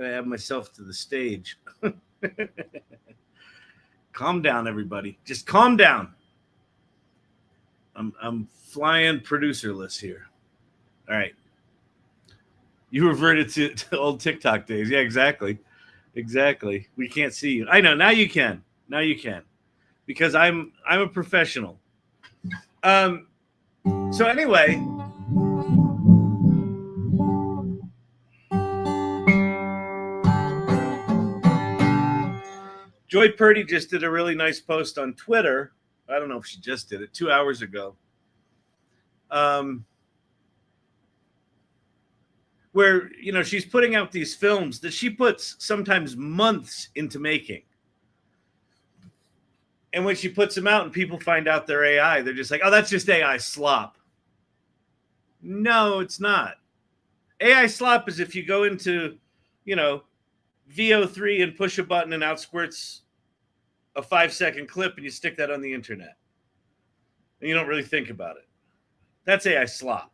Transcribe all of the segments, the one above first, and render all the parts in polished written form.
Gotta add myself to the stage. Calm down, everybody. Just calm down. I'm flying producerless here. All right. You reverted to old TikTok days. Yeah, exactly. Exactly. We can't see you. I know. Now you can. Now you can. Because I'm a professional. So anyway, Joy Purdy just did a really nice post on Twitter. I don't know if she just did it 2 hours ago. Where, you know, she's putting out these films that she puts sometimes months into making. And when she puts them out and people find out they're AI, they're just like, oh, that's just AI slop. No, it's not. AI slop is if you go into, you know, VO3 and push a button and out squirts a 5-second clip and you stick that on the internet. And you don't really think about it. That's AI slop.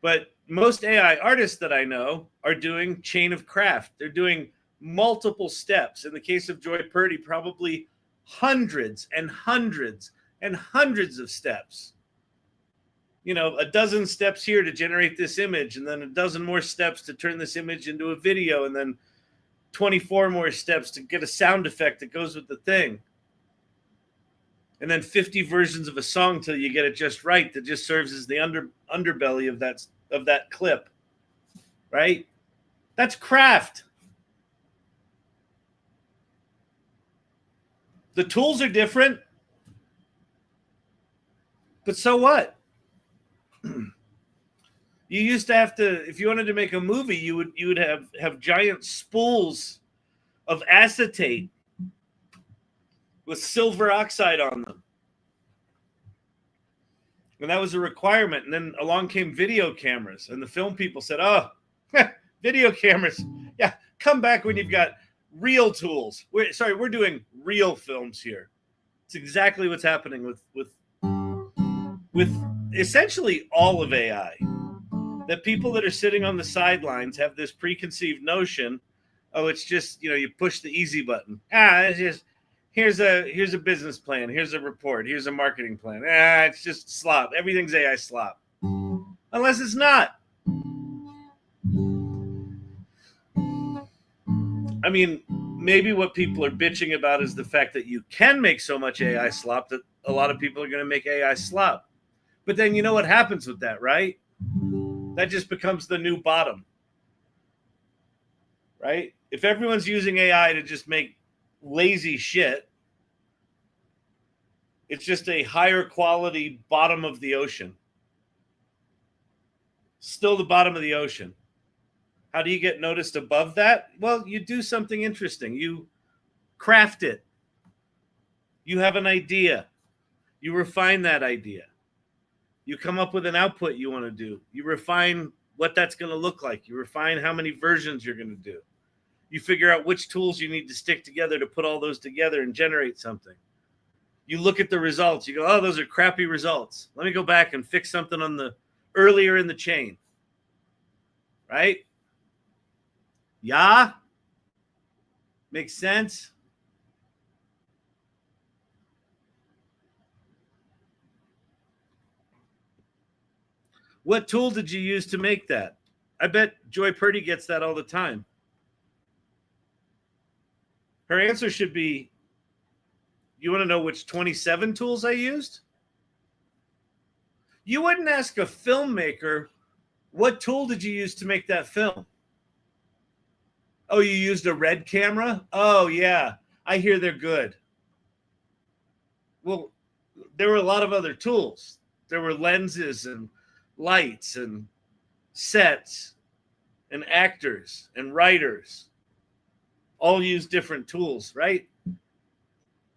But most AI artists that I know are doing chain of craft. They're doing multiple steps. In the case of Joy Purdy, probably hundreds and hundreds and hundreds of steps. You know, a dozen steps here to generate this image, and then a dozen more steps to turn this image into a video, and then 24 more steps to get a sound effect that goes with the thing. And then 50 versions of a song till you get it just right that just serves as the underbelly of that clip. Right? That's craft. The tools are different. But so what? You used to have to, if you wanted to make a movie, you would have giant spools of acetate with silver oxide on them. And that was a requirement. And then along came video cameras. And the film people said, oh, video cameras. Yeah, come back when you've got real tools. We're doing real films here. It's exactly what's happening with essentially all of AI. That people that are sitting on the sidelines have this preconceived notion, oh, it's just, you know, you push the easy button. It's just, here's a business plan, here's a report, here's a marketing plan. It's just slop. Everything's AI slop. Unless it's not. I mean, maybe what people are bitching about is the fact that you can make so much AI slop that a lot of people are going to make AI slop. But then you know what happens with that, right? That just becomes the new bottom, right? If everyone's using AI to just make lazy shit, it's just a higher quality bottom of the ocean. Still the bottom of the ocean. How do you get noticed above that? Well, you do something interesting. You craft it. You have an idea. You refine that idea. You come up with an output you want to do. You refine what that's going to look like. You refine how many versions you're going to do. You figure out which tools you need to stick together to put all those together and generate something. You look at the results. You go, oh, those are crappy results. Let me go back and fix something on the earlier in the chain. Right? Yeah? Makes sense? What tool did you use to make that? I bet Joy Purdy gets that all the time. Her answer should be, you want to know which 27 tools I used? You wouldn't ask a filmmaker, what tool did you use to make that film? Oh, you used a red camera? Oh, yeah. I hear they're good. Well, there were a lot of other tools. There were lenses and lights and sets and actors and writers. All use different tools, right?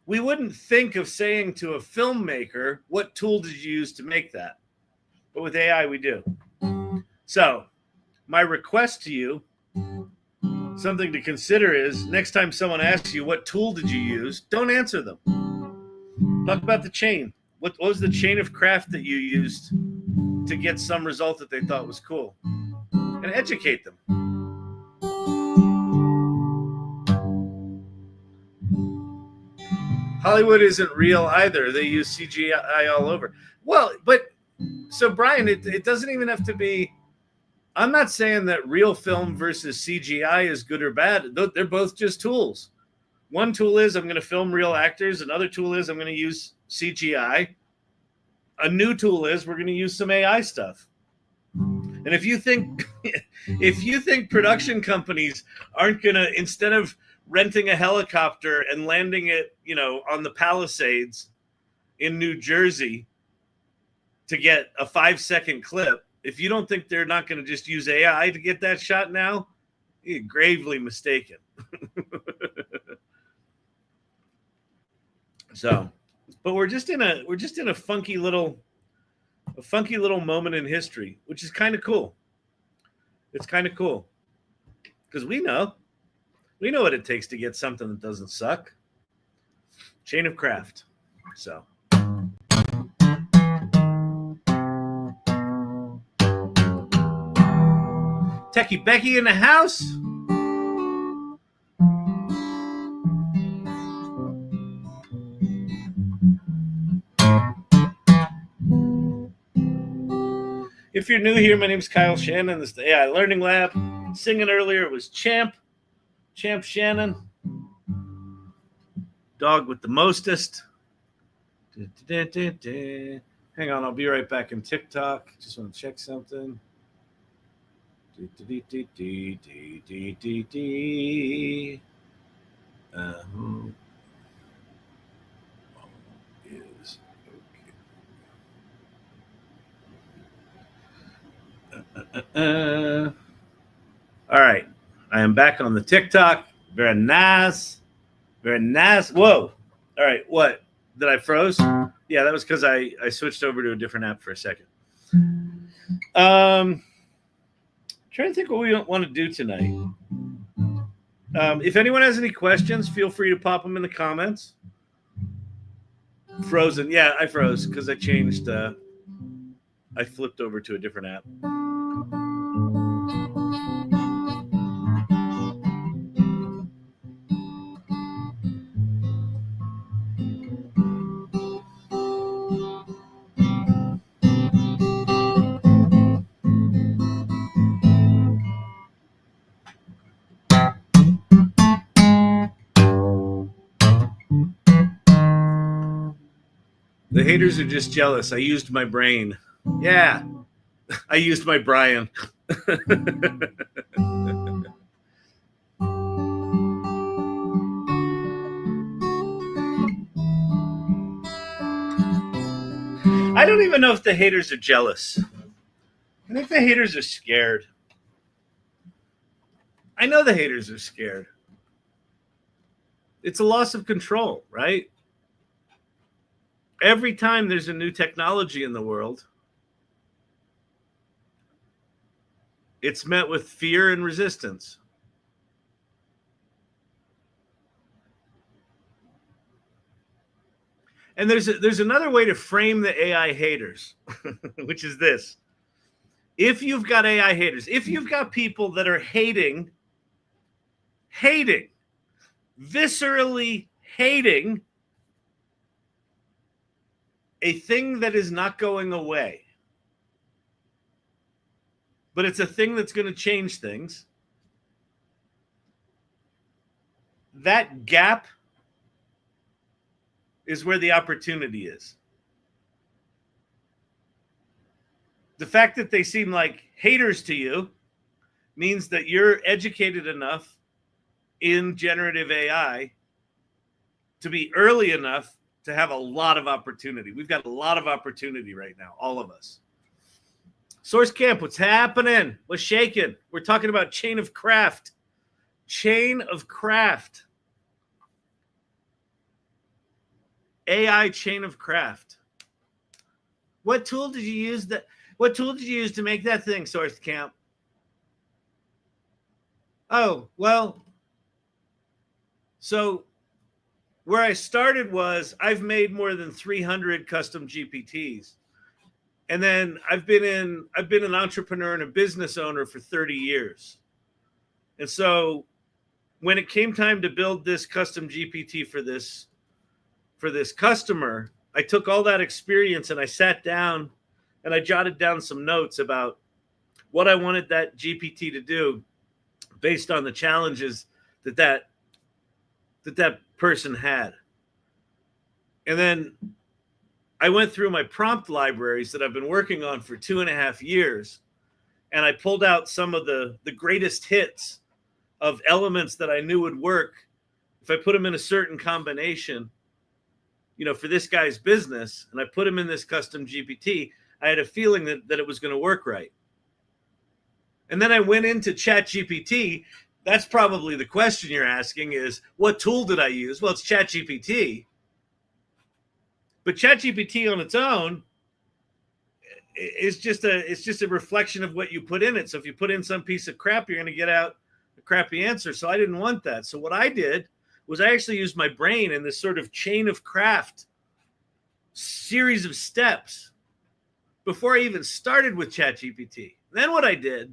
We wouldn't think of saying to a filmmaker, what tool did you use to make that? But with AI, we do. So my request to you, something to consider is next time someone asks you, what tool did you use? Don't answer them. Talk about the chain. What was the chain of craft that you used to get some result that they thought was cool? And educate them. Hollywood isn't real either. They use CGI all over. Well, but so Brian, it doesn't even have to be. I'm not saying that real film versus CGI is good or bad. They're both just tools. One tool is I'm going to film real actors. Another tool is I'm going to use CGI. A new tool is we're going to use some AI stuff. And if you think production companies aren't going to, instead of renting a helicopter and landing it, on the Palisades in New Jersey to get a 5-second clip, if you don't think they're not going to just use AI to get that shot now, you're gravely mistaken. So, but we're just in a funky little moment in history, which is kind of cool. It's kind of cool because we know what it takes to get something that doesn't suck. Chain of craft. So. Techie Becky in the house. If you're new here, my name is Kyle Shannon. This is the AI Learning Lab. Singing earlier was Champ Shannon. Dog with the mostest. Hang on, I'll be right back in TikTok. Just want to check something. All right, I am back on the TikTok. Very nice. Whoa. All right, what? Did I froze? Yeah, that was because I switched over to a different app for a second. Trying to think what we want to do tonight. If anyone has any questions, feel free to pop them in the comments. Frozen. Yeah, I froze because I changed. I flipped over to a different app. The haters are just jealous. I used my brain. Yeah, I used my Brian. I don't even know if the haters are jealous. I think the haters are scared. I know the haters are scared. It's a loss of control, right? Every time there's a new technology in the world, it's met with fear and resistance. And there's another way to frame the AI haters, which is this. If you've got AI haters, if you've got people that are hating, viscerally hating a thing that is not going away, but it's a thing that's going to change things, that gap is where the opportunity is. The fact that they seem like haters to you means that you're educated enough in generative AI to be early enough to have a lot of opportunity. We've got a lot of opportunity right now, all of us. Source Camp, what's happening? What's shaking? We're talking about chain of craft. Chain of craft. AI chain of craft. What tool did you use to make that thing, Source Camp? Oh, well, so where I started was I've made more than 300 custom GPTs. And then I've been an entrepreneur and a business owner for 30 years. And so when it came time to build this custom GPT for for this customer, I took all that experience and I sat down and I jotted down some notes about what I wanted that GPT to do based on the challenges that person had. And then I went through my prompt libraries that I've been working on for 2.5 years, and I pulled out some of the greatest hits of elements that I knew would work if I put them in a certain combination, you know, for this guy's business, and I put them in this custom GPT. I had a feeling that it was going to work right. And then I went into ChatGPT. That's probably the question you're asking is, what tool did I use? Well, it's ChatGPT. But ChatGPT on its own is just a reflection of what you put in it. So if you put in some piece of crap, you're going to get out a crappy answer. So I didn't want that. So what I did was I actually used my brain in this sort of chain of craft series of steps before I even started with ChatGPT. Then what I did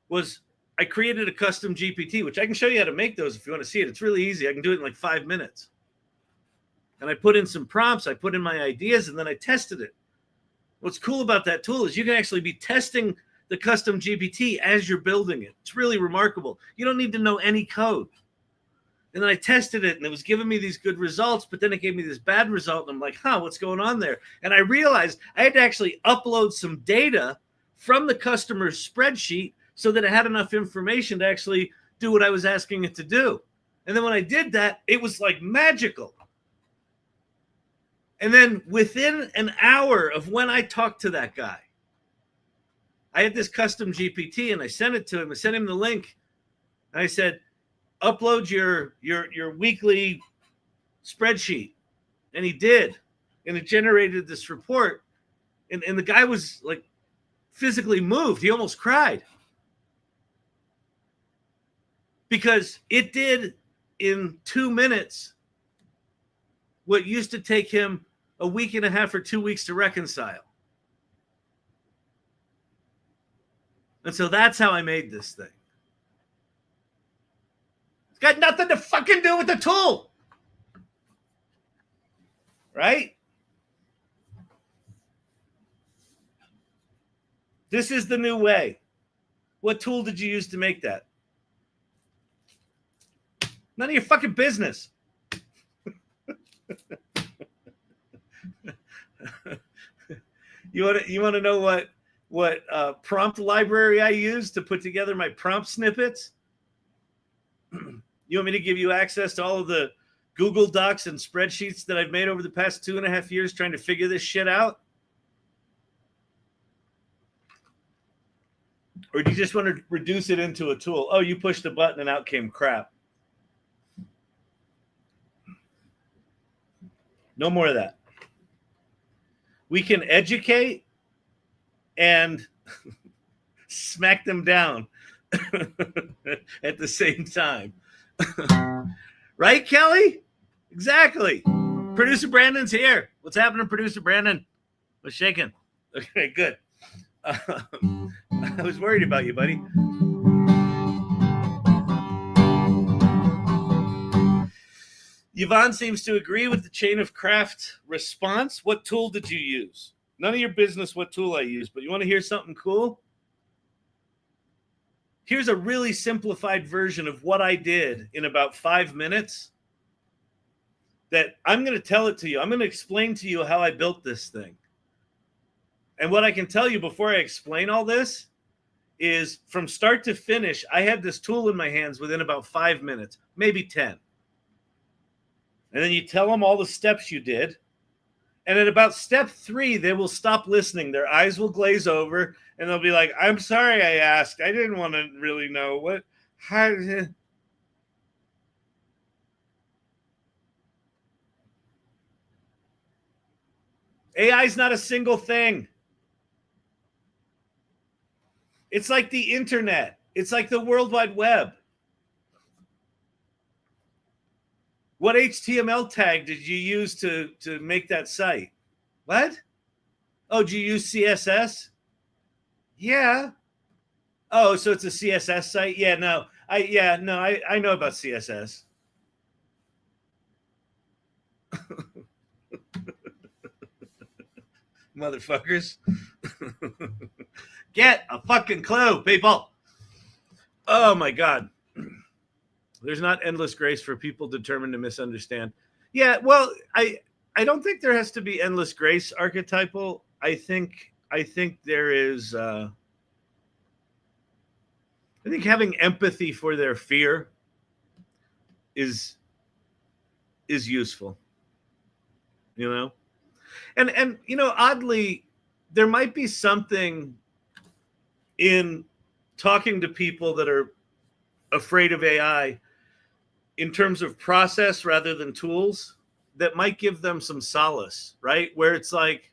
was I created a custom GPT, which I can show you how to make those if you want to see it. It's really easy. I can do it in like 5 minutes. And I put in some prompts, I put in my ideas, and then I tested it. What's cool about that tool is you can actually be testing the custom GPT as you're building it. It's really remarkable. You don't need to know any code. And then I tested it, and it was giving me these good results, but then it gave me this bad result, and I'm like, what's going on there? And I realized I had to actually upload some data from the customer's spreadsheet so that it had enough information to actually do what I was asking it to do. And then when I did that, it was like magical. And then within an hour of when I talked to that guy, I had this custom GPT and I sent it to him. I sent him the link. And I said, upload your weekly spreadsheet. And he did. And it generated this report. And the guy was like physically moved. He almost cried. Because it did in 2 minutes what used to take him a week and a half or 2 weeks to reconcile. And so that's how I made this thing. It's got nothing to fucking do with the tool. Right? This is the new way. What tool did you use to make that? None of your fucking business. You want to know what prompt library I use to put together my prompt snippets? You want me to give you access to all of the Google Docs and spreadsheets that I've made over the past 2.5 years trying to figure this shit out? Or do you just want to reduce it into a tool? Oh, you pushed a button and out came crap. No more of that. We can educate and smack them down at the same time. Right, Kelly? Exactly. Producer Brandon's here. What's happening, Producer Brandon? What's shaking? Okay, good. I was worried about you, buddy. Yvonne seems to agree with the chain of craft response. What tool did you use? None of your business what tool I use, but you want to hear something cool? Here's a really simplified version of what I did in about 5 minutes that I'm going to tell it to you. I'm going to explain to you how I built this thing. And what I can tell you before I explain all this is from start to finish, I had this tool in my hands within about 5 minutes, maybe 10. And then you tell them all the steps you did. And at about step 3, they will stop listening. Their eyes will glaze over and they'll be like, I'm sorry I asked. I didn't want to really know what. How, AI is not a single thing. It's like the internet. It's like the World Wide Web. What HTML tag did you use to make that site? What? Oh, did you use CSS? Yeah. Oh, so it's a CSS site? Yeah, no. I know about CSS. motherfuckers. Get a fucking clue, people. Oh my God. There's not endless grace for people determined to misunderstand. Yeah, well, I don't think there has to be endless grace archetypal. I think there is I think having empathy for their fear is useful. You know? And you know, oddly, there might be something in talking to people that are afraid of AI in terms of process rather than tools that might give them some solace, right? Where it's like,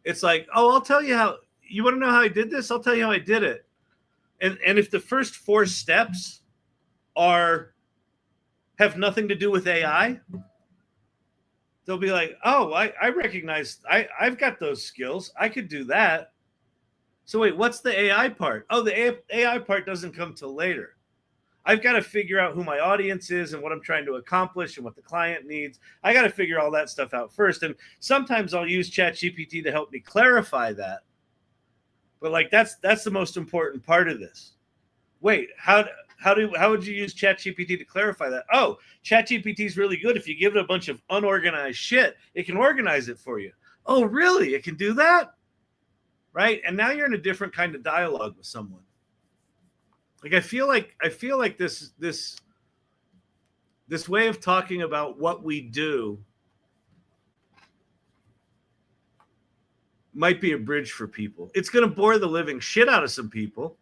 oh, I'll tell you how, you want to know how I did this? I'll tell you how I did it. And if the first 4 steps have nothing to do with AI, they'll be like, oh, I recognize, I've got those skills. I could do that. So wait, what's the AI part? Oh, the AI part doesn't come till later. I've got to figure out who my audience is and what I'm trying to accomplish and what the client needs. I got to figure all that stuff out first. And sometimes I'll use ChatGPT to help me clarify that. But like, that's the most important part of this. Wait, how would you use ChatGPT to clarify that? Oh, ChatGPT is really good. If you give it a bunch of unorganized shit, it can organize it for you. Oh, really? It can do that? Right? And now you're in a different kind of dialogue with someone. Like I feel like this way of talking about what we do might be a bridge for people. It's going to bore the living shit out of some people.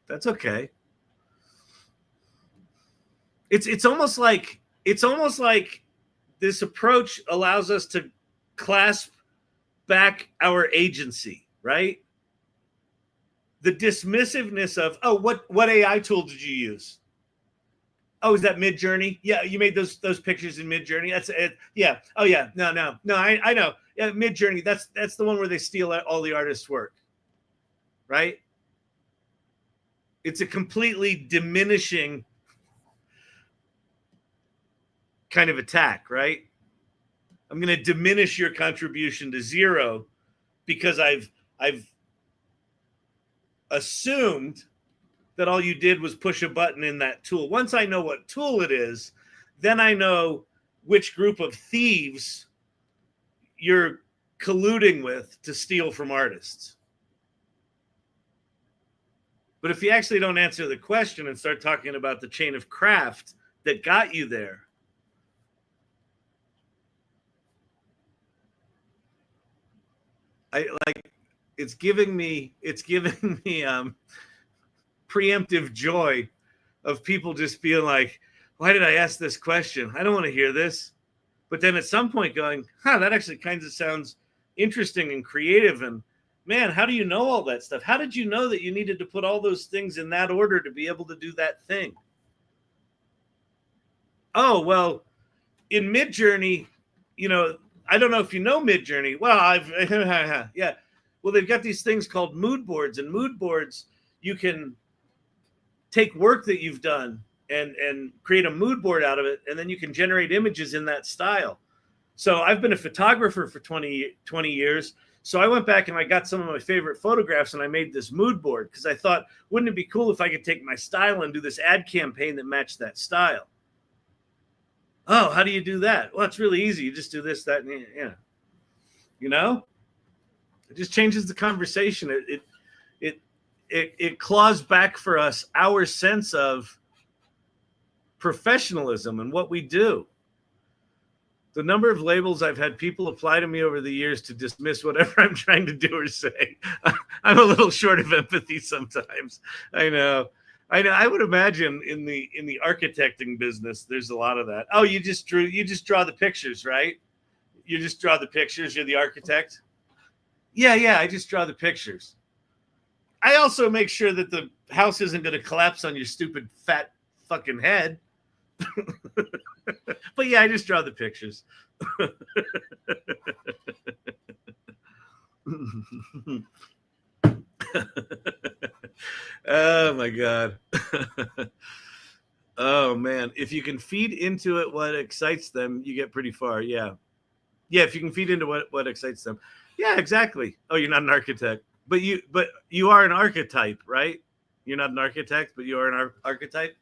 That's okay. It's almost like this approach allows us to clasp back our agency, right? The dismissiveness of, oh, what AI tool did you use? Oh, is that Midjourney? Yeah, you made those pictures in Midjourney. That's it. Yeah. Oh yeah. No. I know. Yeah, Midjourney. That's the one where they steal all the artists' work, right? It's a completely diminishing kind of attack, right? I'm going to diminish your contribution to 0 because I've assumed that all you did was push a button in that tool. Once I know what tool it is, then I know which group of thieves you're colluding with to steal from artists. But if you actually don't answer the question and start talking about the chain of craft that got you there, it's giving me preemptive joy of people just being like, why did I ask this question? I don't want to hear this. But then at some point going, that actually kind of sounds interesting and creative. And man, how do you know all that stuff? How did you know that you needed to put all those things in that order to be able to do that thing? Oh, well, in Midjourney, I don't know if you know Midjourney. Well, yeah. Well, they've got these things called mood boards, and mood boards, you can take work that you've done and create a mood board out of it, and then you can generate images in that style. So I've been a photographer for 20 years. So I went back and I got some of my favorite photographs and I made this mood board because I thought, wouldn't it be cool if I could take my style and do this ad campaign that matched that style? Oh, how do you do that? Well, it's really easy. You just do this, that, and yeah. It just changes the conversation. It claws back for us our sense of professionalism and what we do. The number of labels I've had people apply to me over the years to dismiss whatever I'm trying to do or say. I'm a little short of empathy sometimes. I know. I would imagine in the architecting business, there's a lot of that. Oh, you just draw the pictures, right? You just draw the pictures. You're the architect. Yeah. I just draw the pictures. I also make sure that the house isn't going to collapse on your stupid fat fucking head. But yeah, I just draw the pictures. Oh my God. Oh man, if you can feed into it what excites them, you get pretty far. Yeah. Yeah, if you can feed into what excites them. Yeah, exactly. Oh, you're not an architect, but you are an archetype, right? You're not an architect, but you are an archetype.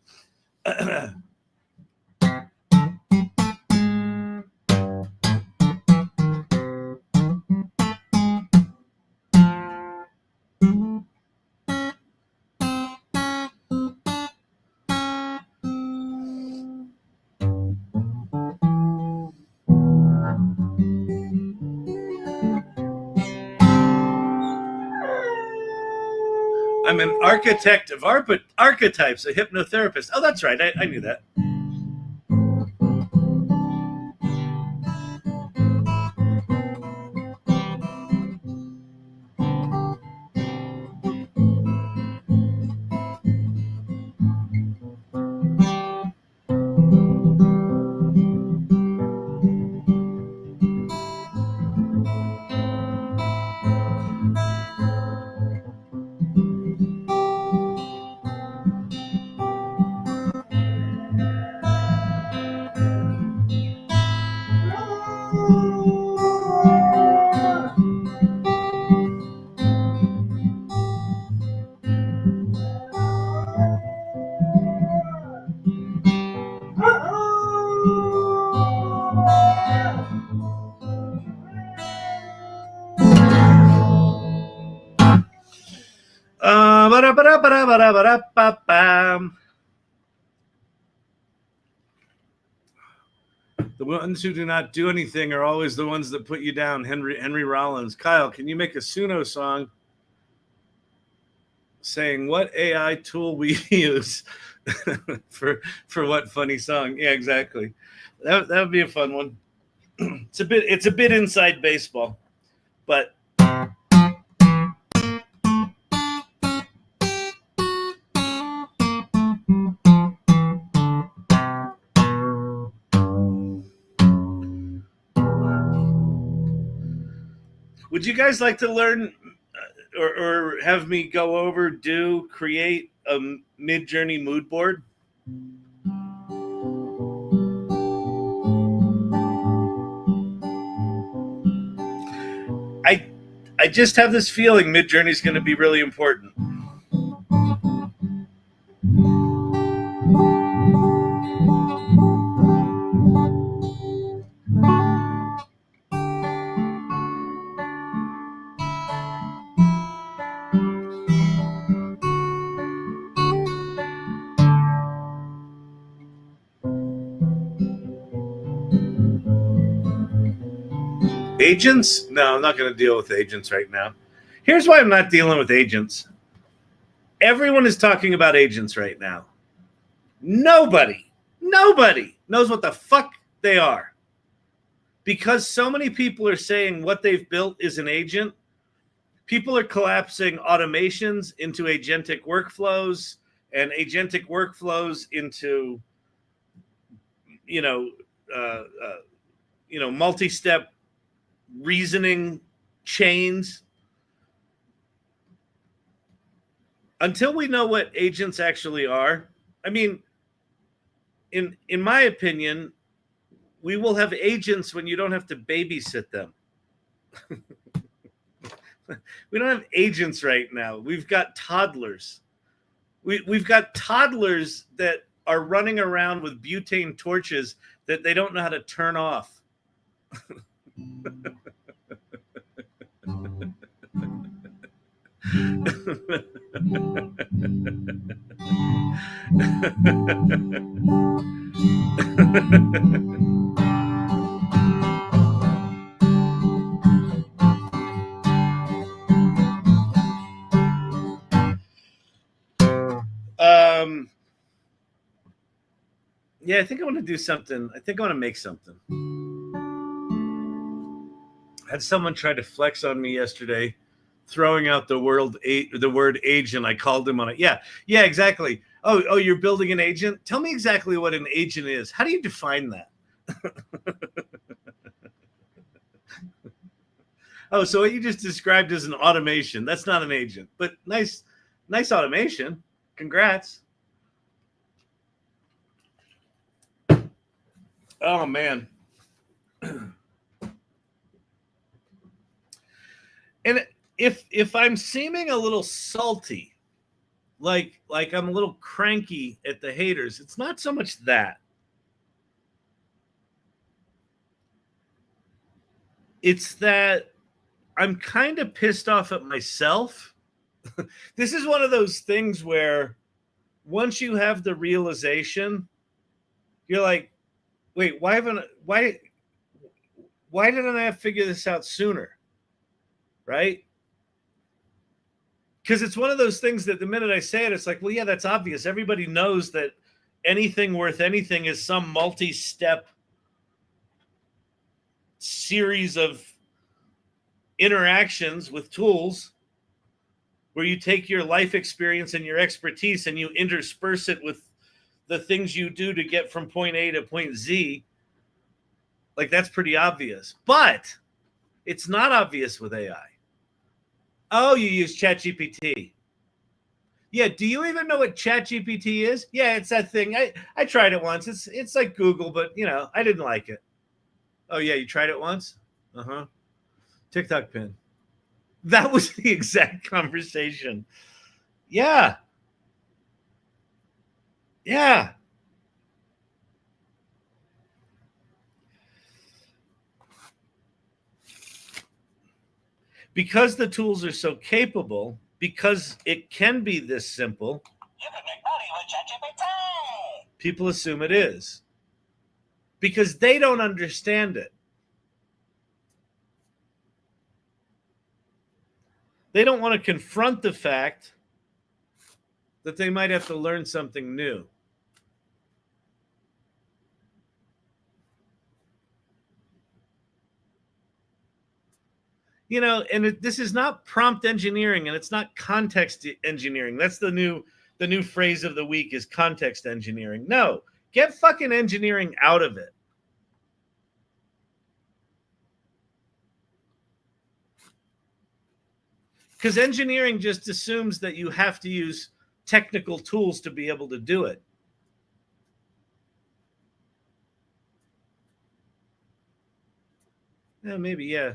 I'm an architect of archetypes, a hypnotherapist. Oh, that's right. I knew that. The ones who do not do anything are always the ones that put you down. Henry Rollins. Kyle, can you make a Suno song saying what AI tool we use for what funny song? Yeah, exactly. That would be a fun one. It's a bit inside baseball, but would you guys like to learn or have me go over, create a Midjourney mood board? I just have this feeling Midjourney is going to be really important. Agents? No, I'm not going to deal with agents right now. Here's why I'm not dealing with agents. Everyone is talking about agents right now. Nobody knows what the fuck they are. Because so many people are saying what they've built is an agent, people are collapsing automations into agentic workflows and agentic workflows into, multi-step reasoning chains. Until we know what agents actually are, I mean, in my opinion, we will have agents when you don't have to babysit them. We don't have agents right now. We've got toddlers. We've got toddlers that are running around with butane torches that they don't know how to turn off. Yeah, I think I want to do something. I think I want to make something. I had someone try to flex on me yesterday, throwing out the word agent. I called him on it. Yeah, exactly. Oh, you're building an agent? Tell me exactly what an agent is. How do you define that? Oh, so what you just described as an automation. That's not an agent, but nice automation. Congrats. Oh, man. And if I'm seeming a little salty, like I'm a little cranky at the haters, it's not so much that. It's that I'm kind of pissed off at myself. This is one of those things where once you have the realization, you're like, wait, why didn't I figure this out sooner? Right? Because it's one of those things that the minute I say it, it's like, well, yeah, that's obvious. Everybody knows that anything worth anything is some multi-step series of interactions with tools where you take your life experience and your expertise and you intersperse it with the things you do to get from point A to point Z. Like, that's pretty obvious. But it's not obvious with AI. Oh, you use ChatGPT. Yeah, do you even know what ChatGPT is? Yeah, it's that thing. I tried it once. It's like Google, but, you know, I didn't like it. Oh, yeah, you tried it once? Uh-huh. TikTok pin. That was the exact conversation. Yeah. Yeah. Because the tools are so capable, because it can be this simple, you can make money with ChatGPT. People assume it is. Because they don't understand it. They don't want to confront the fact that they might have to learn something new. You know, and this is not prompt engineering, and it's not context engineering. That's the new phrase of the week is context engineering. No, get fucking engineering out of it. Because engineering just assumes that you have to use technical tools to be able to do it. Yeah, maybe, yeah.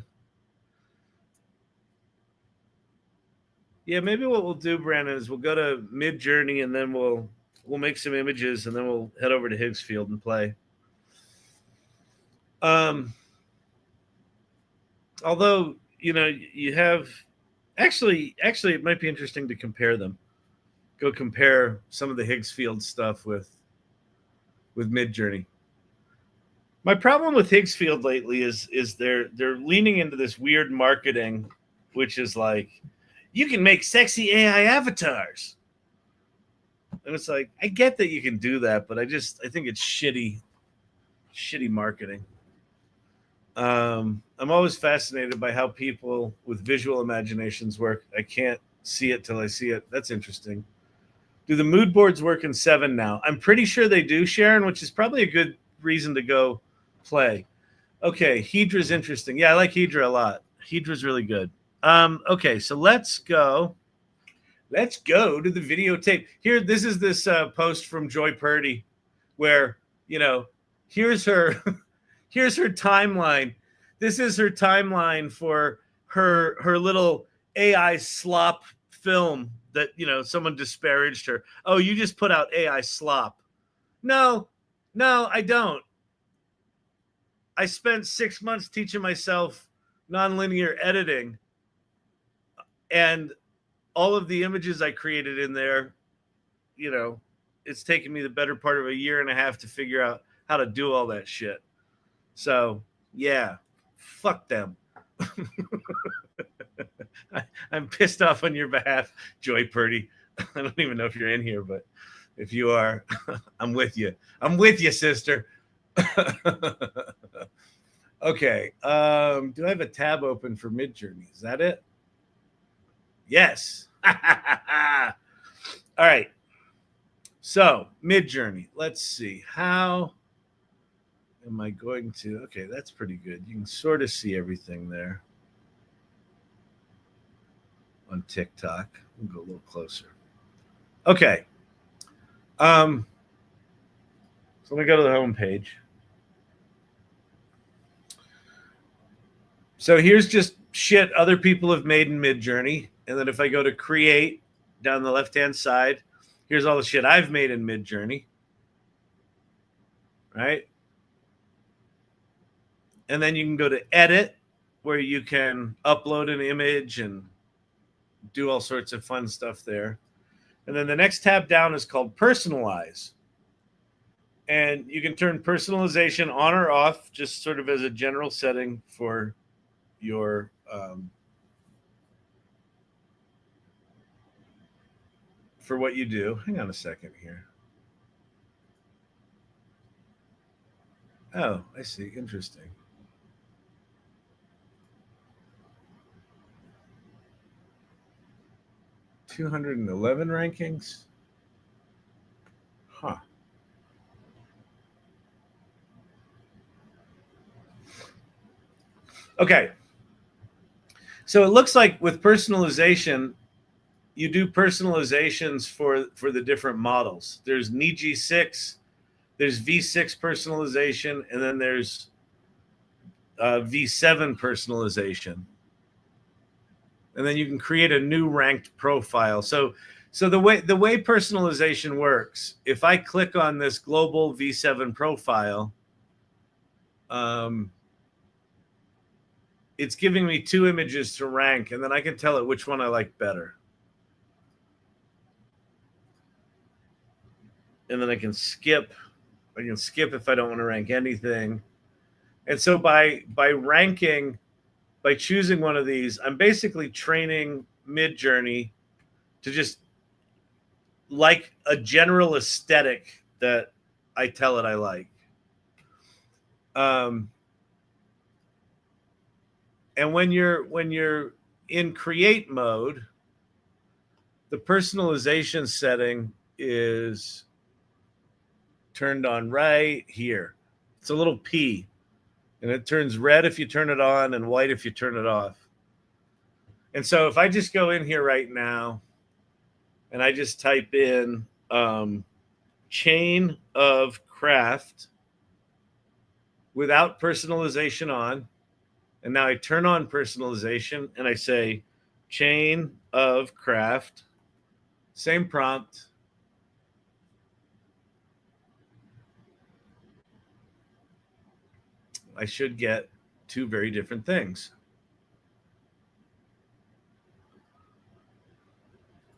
Yeah, maybe what we'll do, Brandon, is we'll go to Midjourney and then we'll make some images and then we'll head over to Higsfield and play. Although, you know, you have actually it might be interesting to compare them. Go compare some of the Higsfield stuff with Midjourney. My problem with Higsfield lately is they're leaning into this weird marketing, which is like, you can make sexy AI avatars. And it's like, I get that you can do that, but I think it's shitty marketing. I'm always fascinated by how people with visual imaginations work. I can't see it till I see it. That's interesting. Do the mood boards work in 7 now? I'm pretty sure they do, Sharon, which is probably a good reason to go play. Okay, Hydra's interesting. Yeah, I like Hydra a lot. Hydra's really good. Okay, so let's go to the videotape. Here, this is this post from Joy Purdy where, you know, here's her here's her timeline. This is her timeline for her little AI slop film that, you know, someone disparaged her. Oh, you just put out AI slop. No, I don't. I spent 6 months teaching myself nonlinear editing, and all of the images I created in there, you know, it's taken me the better part of a year and a half to figure out how to do all that shit. So, yeah, fuck them. I'm pissed off on your behalf, Joy Purdy. I don't even know if you're in here, but if you are, I'm with you. I'm with you, sister. Okay. Do I have a tab open for Midjourney? Is that it? Yes. All right. So, Midjourney. Let's see. How am I going to? Okay, that's pretty good. You can sort of see everything there on TikTok. We'll go a little closer. Okay. So let me go to the home page. So here's just shit other people have made in Midjourney. And then if I go to create down the left-hand side, here's all the shit I've made in Midjourney. Right? And then you can go to edit, where you can upload an image and do all sorts of fun stuff there. And then the next tab down is called personalize. And you can turn personalization on or off, just sort of as a general setting for your for what you do. Hang on a second here. Oh, I see. Interesting. $211 rankings. Huh. Okay. So it looks like with personalization, you do personalizations for the different models. There's G6, there's V6 personalization, and then there's V7 personalization. And then you can create a new ranked profile. So the way personalization works, if I click on this global V7 profile, it's giving me 2 images to rank, and then I can tell it which one I like better. And then I can skip. I can skip if I don't want to rank anything. And so by ranking, by choosing one of these, I'm basically training Midjourney to just like a general aesthetic that I tell it I like. And when you're in create mode, the personalization setting is turned on right here. It's a little P, and it turns red if you turn it on and white if you turn it off. And so if I just go in here right now and I just type in chain of craft without personalization on, and now I turn on personalization and I say chain of craft, same prompt. I should get 2 very different things.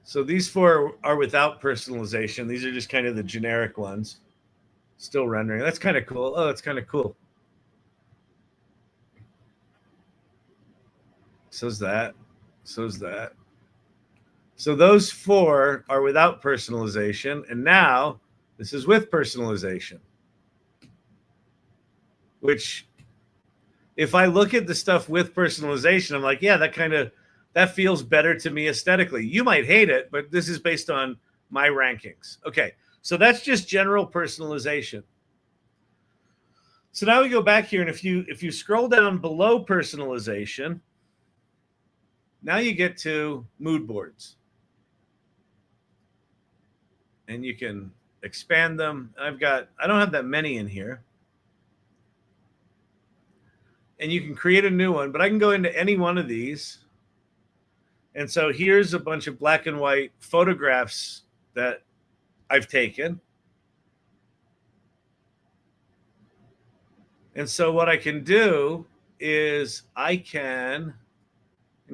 So these 4 are without personalization. These are just kind of the generic ones. Still rendering. That's kind of cool. Oh, that's kind of cool. So's that. So's that. So those 4 are without personalization. And now this is with personalization. Which, if I look at the stuff with personalization, I'm like, yeah, that feels better to me aesthetically. You might hate it, but this is based on my rankings. Okay, so that's just general personalization. So now we go back here, and if you scroll down below personalization, now you get to mood boards. And you can expand them. I don't have that many in here. And you can create a new one, but I can go into any one of these. And so here's a bunch of black and white photographs that I've taken. And so what I can do is I can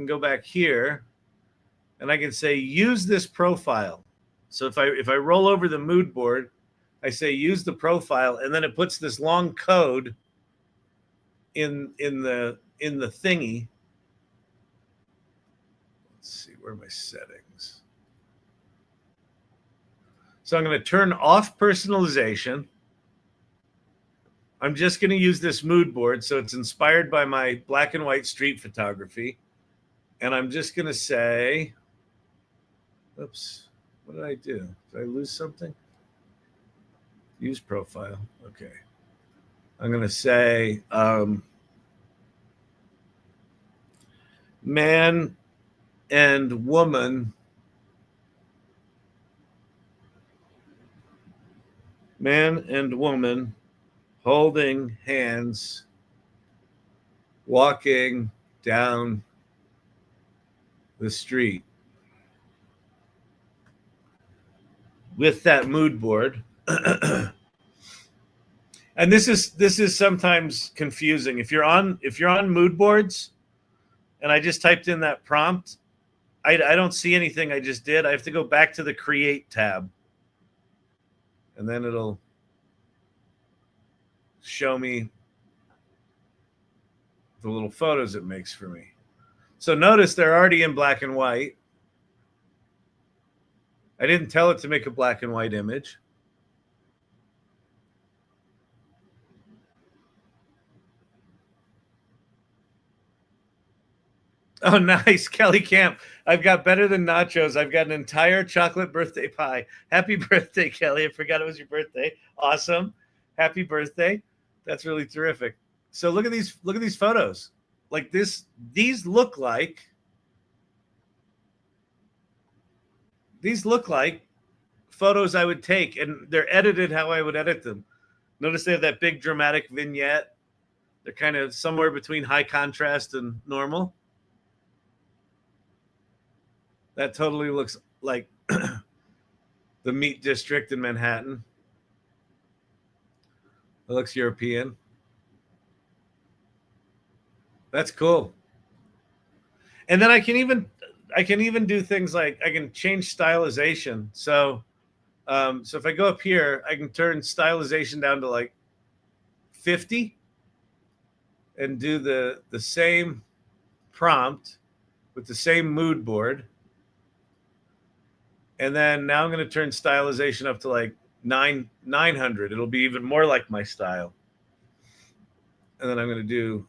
go back here and I can say, use this profile. So if I roll over the mood board, I say, use the profile, and then it puts this long code in the thingy. Let's see, where are my settings? So I'm going to turn off personalization. I'm just going to use this mood board, so it's inspired by my black and white street photography. And I'm just going to say, oops, what did I do? Did I lose something? Use profile. Okay. I'm going to say man and woman. Man and woman holding hands, walking down the street with that mood board. And this is sometimes confusing. If you're on mood boards, and I just typed in that prompt, I don't see anything I just did. I have to go back to the Create tab, and then it'll show me the little photos it makes for me. So notice they're already in black and white. I didn't tell it to make a black and white image. Oh, nice. Kelly Camp. I've got better than nachos. I've got an entire chocolate birthday pie. Happy birthday, Kelly. I forgot it was your birthday. Awesome. Happy birthday. That's really terrific. So look at these photos. Like this, these look like photos I would take, and they're edited how I would edit them. Notice they have that big dramatic vignette. They're kind of somewhere between high contrast and normal. That totally looks like the Meat District in Manhattan. It looks European. That's cool. And then I can even do things like I can change stylization. So if I go up here, I can turn stylization down to like 50 and do the same prompt with the same mood board. And then now I'm going to turn stylization up to like 900. It'll be even more like my style. And then I'm going to do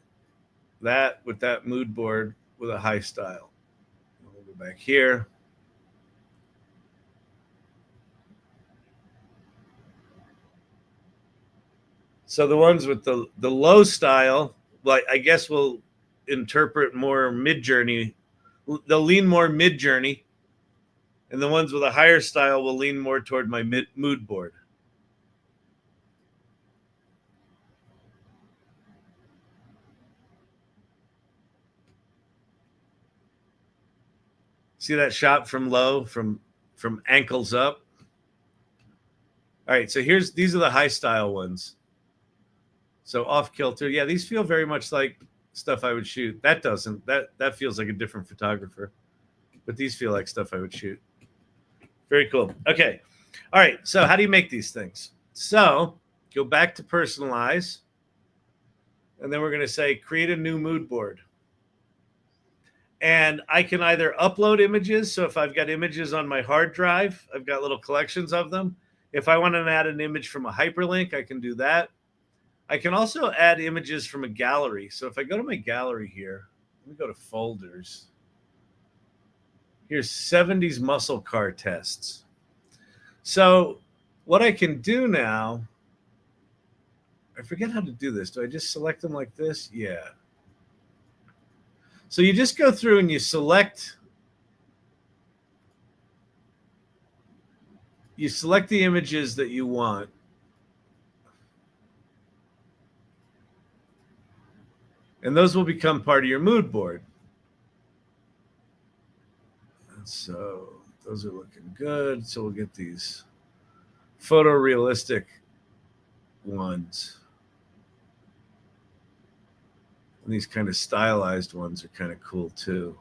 that with that mood board with a high style. We'll go back here. So the ones with the low style, like I guess will interpret more Midjourney. They'll lean more Midjourney. And the ones with a higher style will lean more toward my mood board. See that shot from low, from ankles up? All right, so these are the high style ones. So off kilter. Yeah, these feel very much like stuff I would shoot. That doesn't. That feels like a different photographer. But these feel like stuff I would shoot. Very cool. Okay. All right. So how do you make these things? So go back to personalize. And then we're going to say create a new mood board. And I can either upload images. So if I've got images on my hard drive, I've got little collections of them. If I want to add an image from a hyperlink, I can do that. I can also add images from a gallery. So if I go to my gallery here, let me go to folders. Here's 70s muscle car tests. So what I can do now, I forget how to do this. Do I just select them like this? Yeah. So you just go through and you select the images that you want. And those will become part of your mood board. So those are looking good. So we'll get these photorealistic ones. And these kind of stylized ones are kind of cool too.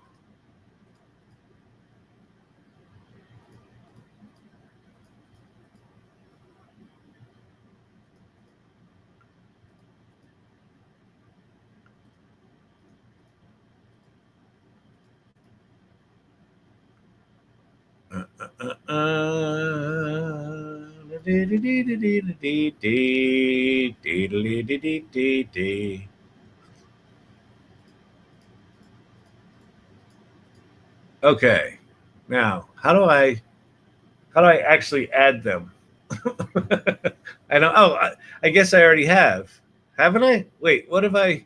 Okay, now how do I actually add them? I don't. Oh, I guess I already have, haven't I? Wait, what have I?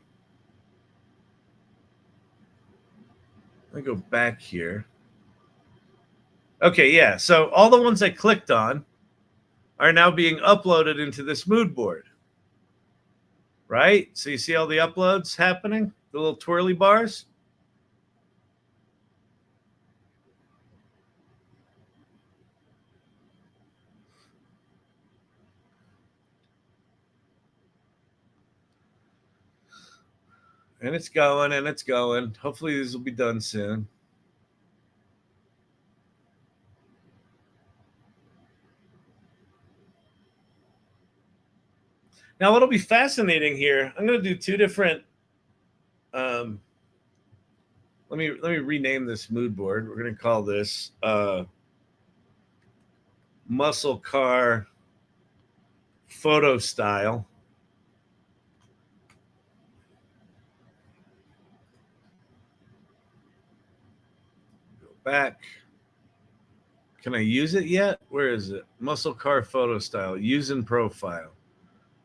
Let me go back here. Okay, yeah. So all the ones I clicked on are now being uploaded into this mood board. Right? So you see all the uploads happening? The little twirly bars? And it's going and it's going. Hopefully these will be done soon. Now, what'll be fascinating here, I'm going to do two different. Let me rename this mood board. We're going to call this muscle car photo style. Go back. Can I use it yet? Where is it? Muscle car photo style. Use in profile.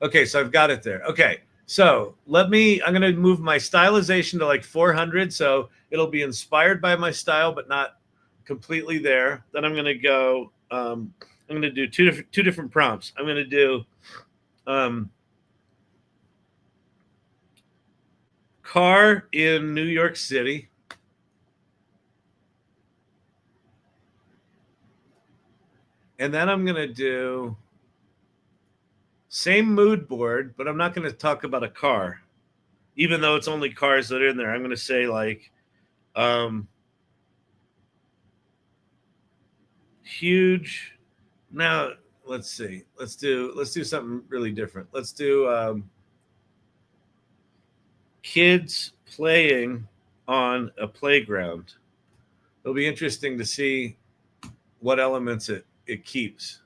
Okay, so I've got it there. Okay, so I'm going to move my stylization to like 400, so it'll be inspired by my style, but not completely there. Then I'm going to go, I'm going to do two different prompts. I'm going to do car in New York City. And then I'm going to do same mood board, but I'm not going to talk about a car, even though it's only cars that are in there. I'm going to say like huge. Now let's see. Let's do something really different. Let's do kids playing on a playground. It'll be interesting to see what elements it keeps.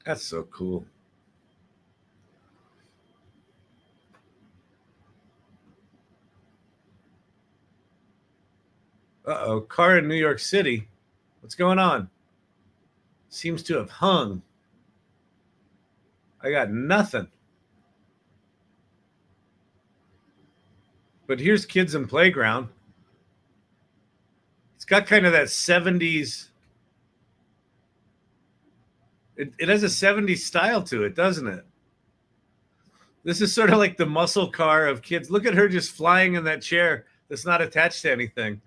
That's so cool. Uh-oh, car in New York City. What's going on? Seems to have hung. I got nothing. But here's kids in playground. It's got kind of that 70s. It has a 70s style to it, doesn't it? This is sort of like the muscle car of kids. Look at her just flying in that chair that's not attached to anything.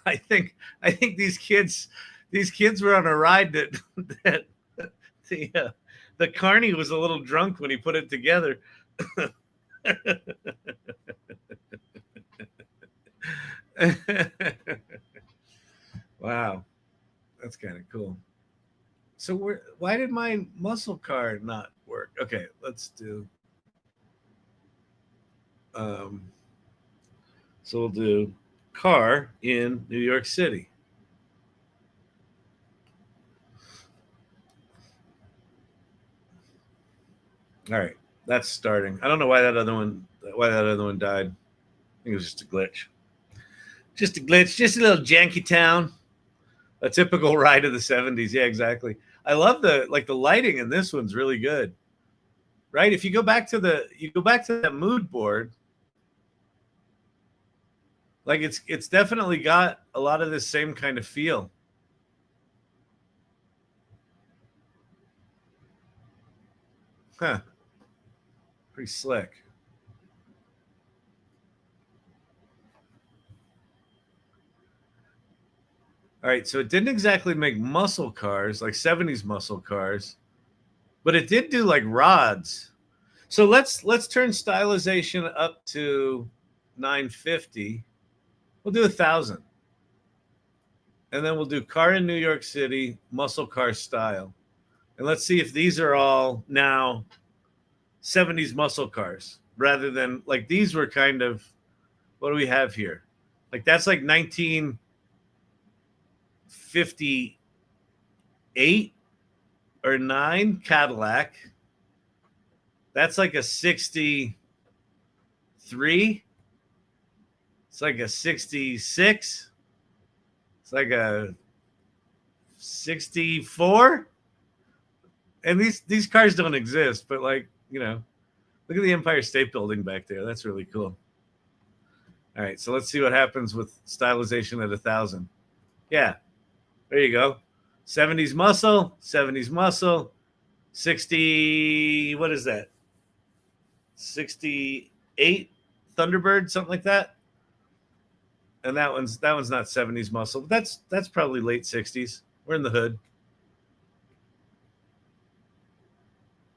I think these kids were on a ride that the carny was a little drunk when he put it together. Wow, that's kind of cool. So why did my muscle car not work? Okay, let's do. So we'll do car in New York City. All right, that's starting. I don't know why that other one died. I think it was just a glitch. Just a glitch, just a little janky town. A typical ride of the 70s. Yeah, exactly. I love the lighting in this one's really good. Right? If you go back to that mood board, like it's definitely got a lot of this same kind of feel. Huh. Pretty slick. All right, so it didn't exactly make muscle cars, like 70s muscle cars, but it did do like rods. So let's turn stylization up to 950. We'll do 1,000. And then we'll do car in New York City, muscle car style. And let's see if these are all now 70s muscle cars rather than like these were kind of, what do we have here? Like that's like 1958 or 9 Cadillac. That's like a 63. It's like a 66. It's like a 64. And these cars don't exist, but like, you know, look at the Empire State Building back there. That's really cool. All right, so let's see what happens with stylization at 1,000. Yeah, there you go. 70s muscle, 70s muscle. 60, what is that? 68 Thunderbird, something like that. And that one's not 70s muscle. But that's probably late 60s. We're in the hood.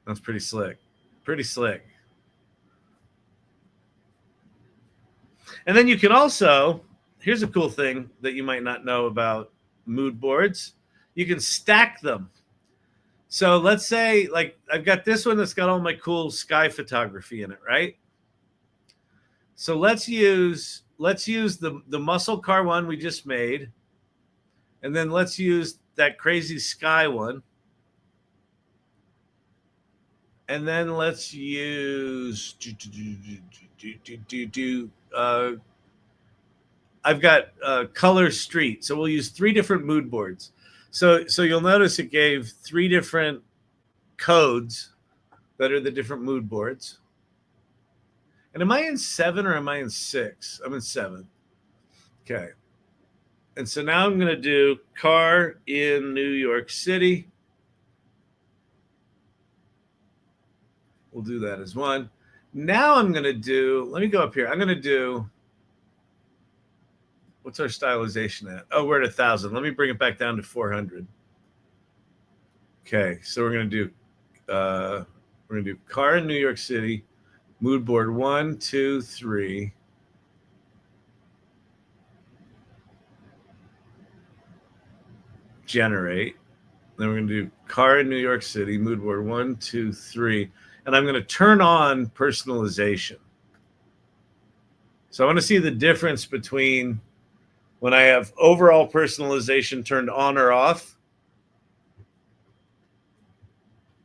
That's pretty slick. Pretty slick. And then you can also, here's a cool thing that you might not know about mood boards. You can stack them. So let's say, like, I've got this one that's got all my cool sky photography in it, right? So let's use the muscle car one we just made, and then let's use that crazy sky one, and then let's use I've got color street. So we'll use 3 different mood boards. So you'll notice it gave 3 different codes that are the different mood boards. And am I in 7 or am I in 6? I'm in 7. Okay. And so now I'm going to do car in New York City. We'll do that as 1. Now I'm going to do, let me go up here. I'm going to do, what's our stylization at? Oh, we're at 1,000. Let me bring it back down to 400. Okay, so we're going to do car in New York City, mood board 1, 2, 3. Generate. Then we're going to do car in New York City, mood board 1, 2, 3. And I'm going to turn on personalization. So I want to see the difference between when I have overall personalization turned on or off.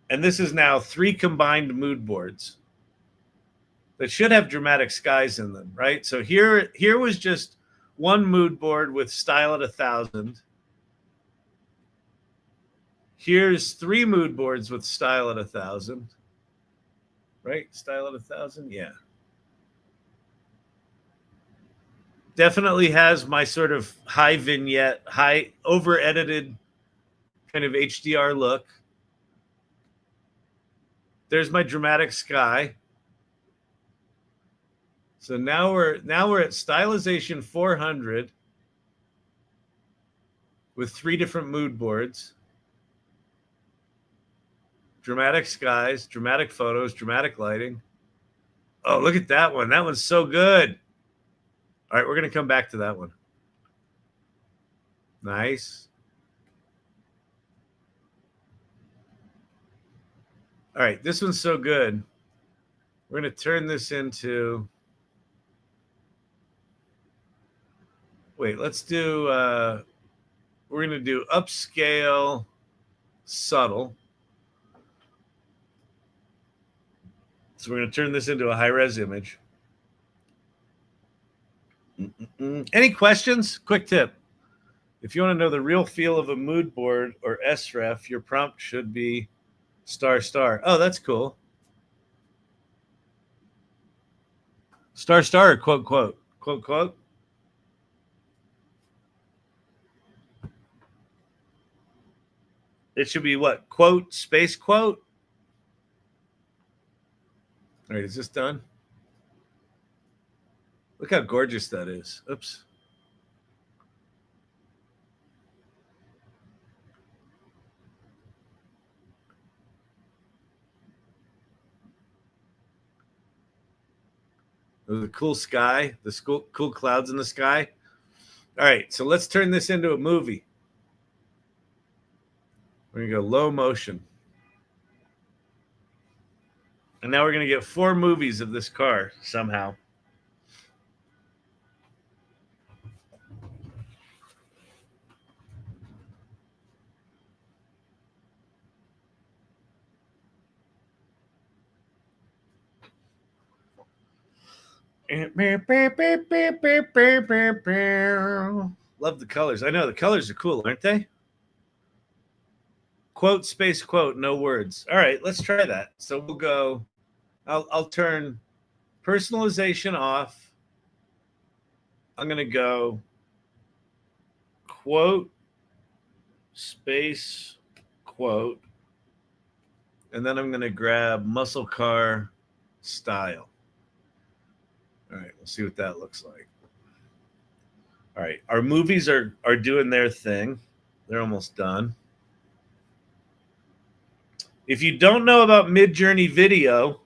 And this is now 3 combined mood boards that should have dramatic skies in them, right? So here was just 1 mood board with style at 1,000. Here's 3 mood boards with style at 1,000. Right? Style at 1,000? Yeah. Definitely has my sort of high vignette, high over-edited kind of HDR look. There's my dramatic sky. So now we're at stylization 400 with 3 different mood boards. Dramatic skies, dramatic photos, dramatic lighting. Oh, look at that one. That one's so good. All right, we're going to come back to that one. Nice. All right, this one's so good. We're going to turn this into... Wait, let's do... we're going to do upscale, subtle. So we're going to turn this into a high-res image. Any questions? Quick tip. If you want to know the real feel of a mood board or SREF, your prompt should be ***. Oh, that's cool. *** or quote, quote? Quote, quote? It should be what? Quote, space quote? All right, is this done? Look how gorgeous that is. Oops. The cool sky, the cool clouds in the sky. All right, so let's turn this into a movie. We're going to go low motion. And now we're going to get 4 movies of this car somehow. Love the colors. I know the colors are cool, aren't they? Quote, space quote, no words. All right, let's try that. So we'll go, I'll turn personalization off. I'm going to go quote, space quote, And then I'm going to grab muscle car style. All right, we'll see what that looks like. All right, our movies are doing their thing. They're almost done. If you don't know about Midjourney Video,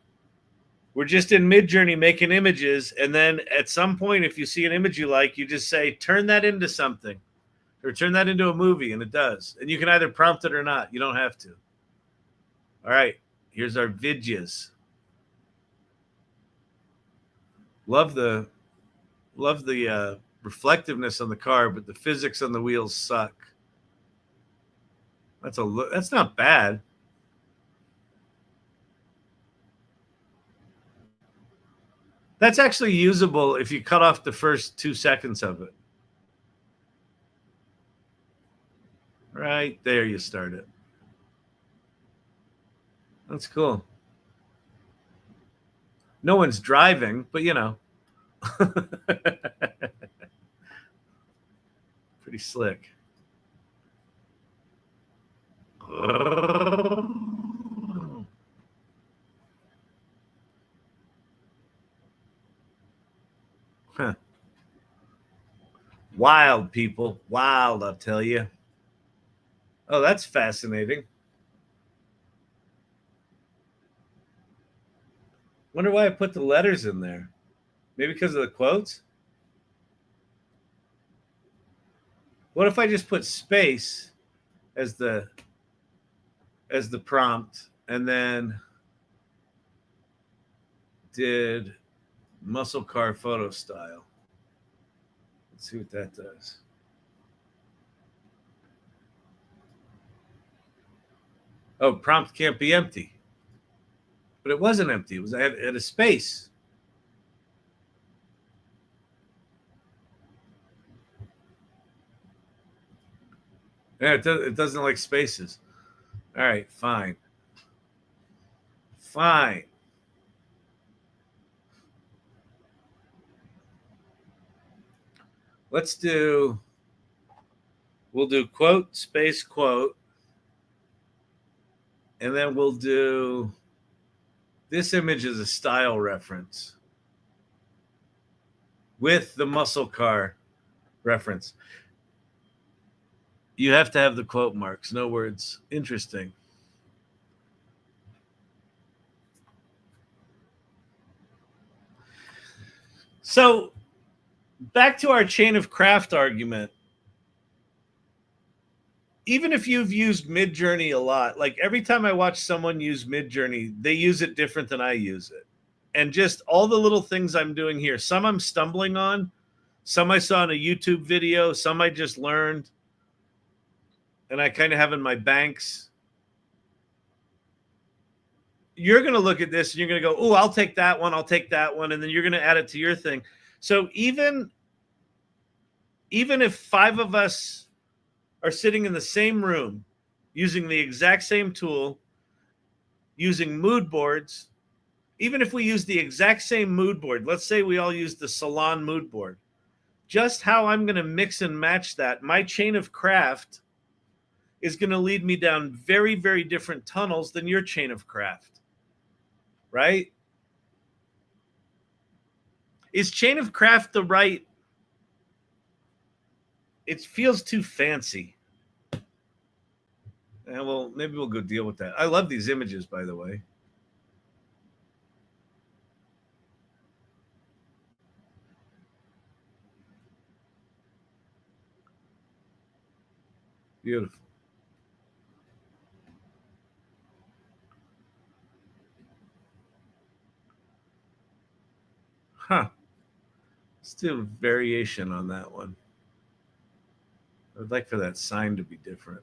we're just in Midjourney making images, and then at some point, if you see an image you like, you just say, turn that into something, or turn that into a movie, and it does. And you can either prompt it or not. You don't have to. All right, here's our vidges. Love the reflectiveness on the car, but the physics on the wheels suck. That's not bad. That's actually usable if you cut off the first 2 seconds of it. Right there, you start it. That's cool. No one's driving, but you know. Pretty slick. Huh. Wild, people. Wild, I'll tell you. Oh, that's fascinating. Wonder why I put the letters in there. Maybe because of the quotes? What if I just put space as the prompt and then did muscle car photo style? Let's see what that does. Oh, prompt can't be empty. But it wasn't empty. It had a space. Yeah, it doesn't like spaces. All right, fine. Fine. We'll do quote, space, quote. And then we'll do, this image is a style reference with the muscle car reference. You have to have the quote marks, no words. Interesting. So back to our chain of craft argument. Even if you've used Midjourney a lot, like every time I watch someone use Midjourney, they use it different than I use it. And just all the little things I'm doing here, some I'm stumbling on, some I saw in a YouTube video, some I just learned, and I kind of have in my banks. You're going to look at this and you're going to go, oh, I'll take that one, I'll take that one, and then you're going to add it to your thing. So even if 5 of us are sitting in the same room using the exact same tool, using mood boards, even if we use the exact same mood board, let's say we all use the salon mood board, just how I'm going to mix and match that, my chain of craft is going to lead me down very, very different tunnels than your chain of craft, right? Is chain of craft the right? It feels too fancy. And well, maybe we'll go deal with that. I love these images, by the way. Beautiful. Huh. Let's do a variation on that one. I'd like for that sign to be different.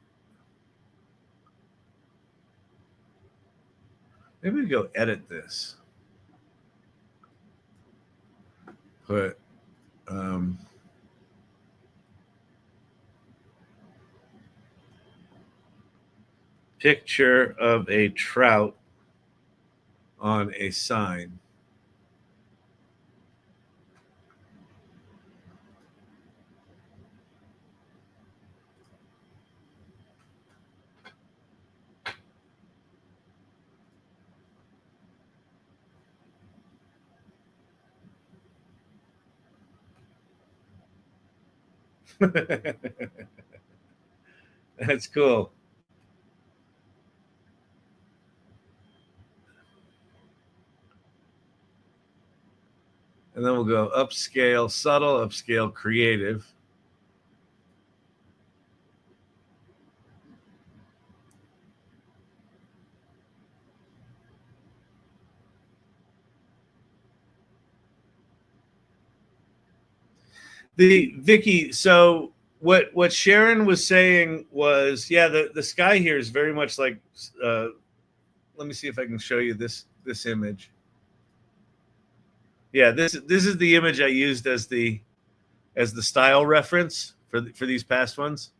Maybe we go edit this. Put picture of a trout on a sign. That's cool. And then we'll go upscale, subtle, upscale, creative. The Vicky, so what Sharon was saying was, yeah, the sky here is very much like let me see if I can show you this image. Yeah, this is the image I used as the style reference for these past ones.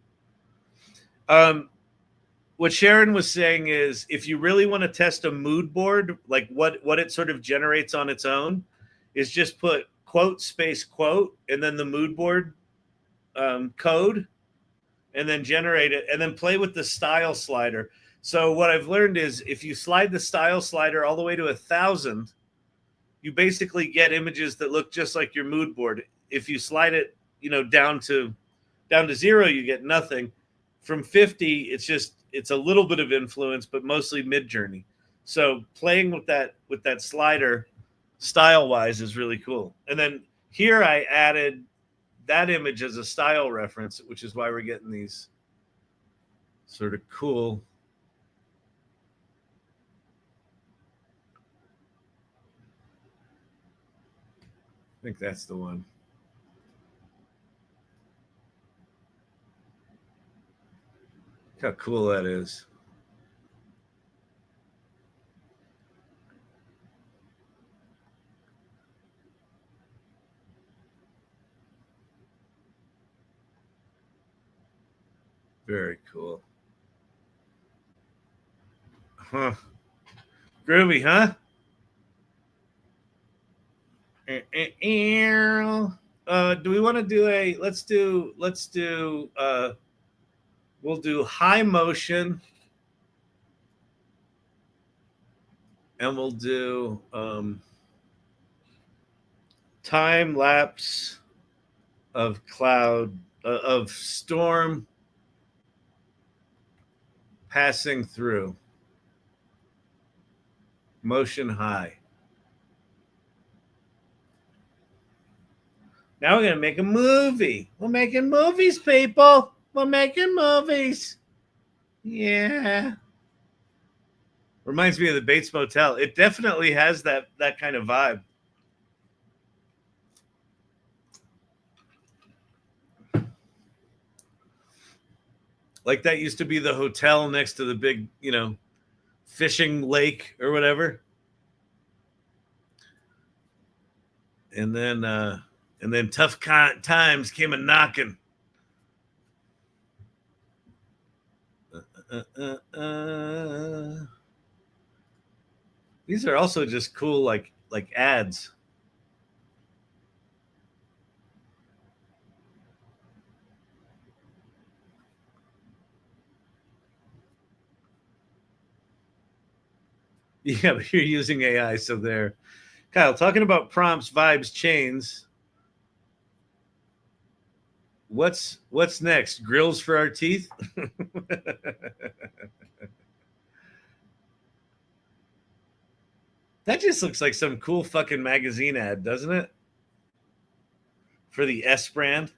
What Sharon was saying is, if you really want to test a mood board, like what it sort of generates on its own, is just put quote space quote and then the mood board code, and then generate it, and then play with the style slider. So what I've learned is, if you slide the style slider all the way to 1,000, you basically get images that look just like your mood board. If you slide it, down to 0, you get nothing. From 50, it's a little bit of influence, but mostly Midjourney. So playing with that slider style wise is really cool. And then here I added that image as a style reference, which is why we're getting these sort of cool. I think that's the one. Look how cool that is. Very cool. Huh. Groovy, huh? Do we want to do we'll do high motion, and we'll do time lapse of cloud of storm passing through. Motion high. Now we're going to make a movie. We're making movies, people. We're making movies. Yeah. Reminds me of the Bates Motel. It definitely has that kind of vibe. Like that used to be the hotel next to the big, fishing lake or whatever. And then tough times came a knocking. These are also just cool, like ads. Yeah, but you're using AI, so there. Kyle, talking about prompts, vibes, chains. What's next? Grills for our teeth? That just looks like some cool fucking magazine ad, doesn't it? For the S brand.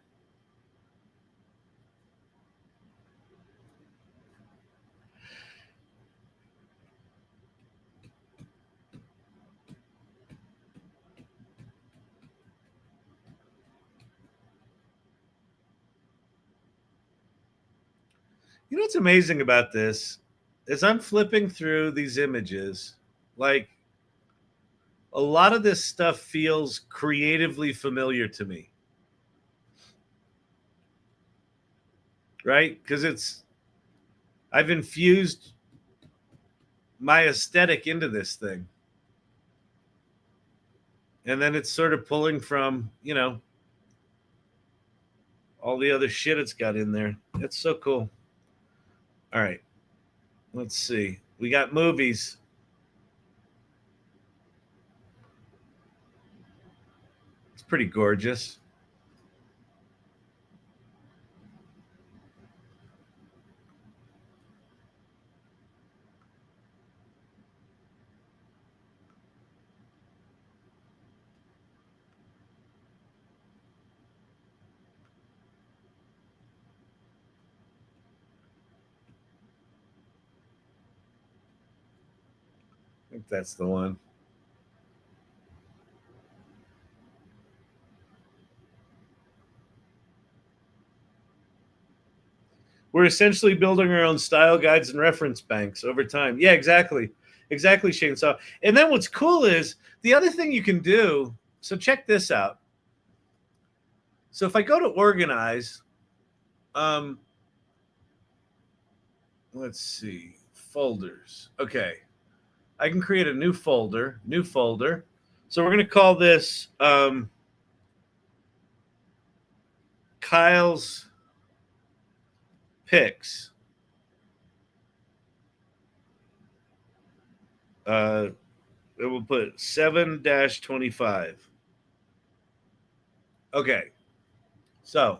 You know what's amazing about this? As I'm flipping through these images, like a lot of this stuff feels creatively familiar to me. Right? Because I've infused my aesthetic into this thing. And then it's sort of pulling from, all the other shit it's got in there. It's so cool. All right. Let's see. We got movies. It's pretty gorgeous. think that's the one. We're essentially building our own style guides and reference banks over time. Yeah, exactly. Exactly, Shane. So, and then what's cool is the other thing you can do. So check this out. So if I go to organize, let's see, folders. Okay. I can create a new folder. So we're going to call this Kyle's Picks. It will put 7-25. Okay. So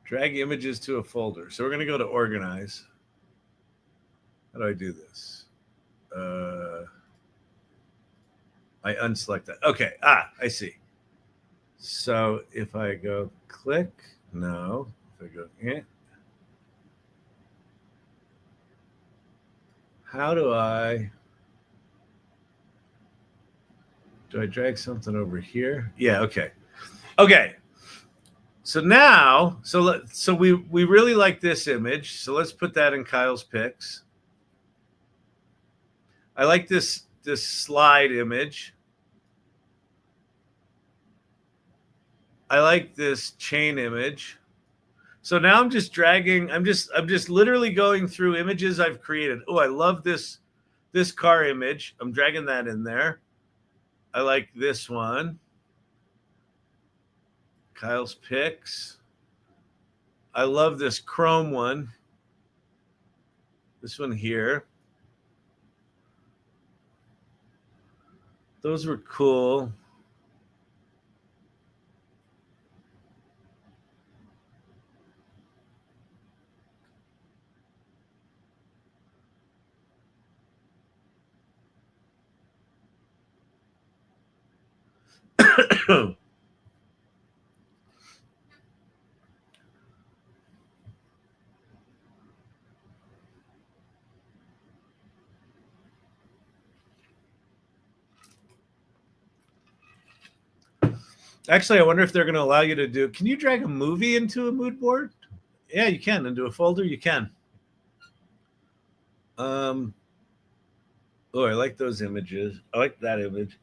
drag images to a folder. So we're going to go to organize. How do I do this? I unselect that. Okay. I see. So if I go click, no. If I go, how do I drag something over here? Yeah, okay. Okay. So now, so we really like this image. So let's put that in Kyle's Picks. I like this slide image. I like this chain image. So now I'm just dragging, I'm just literally going through images I've created. Oh, I love this car image. I'm dragging that in there. I like this one. Kyle's Picks. I love this chrome one. This one here. Those were cool. Actually, I wonder if they're going to allow you to do. Can you drag a movie into a mood board? Yeah, you can. Into a folder, you can. Oh, I like those images. I like that image.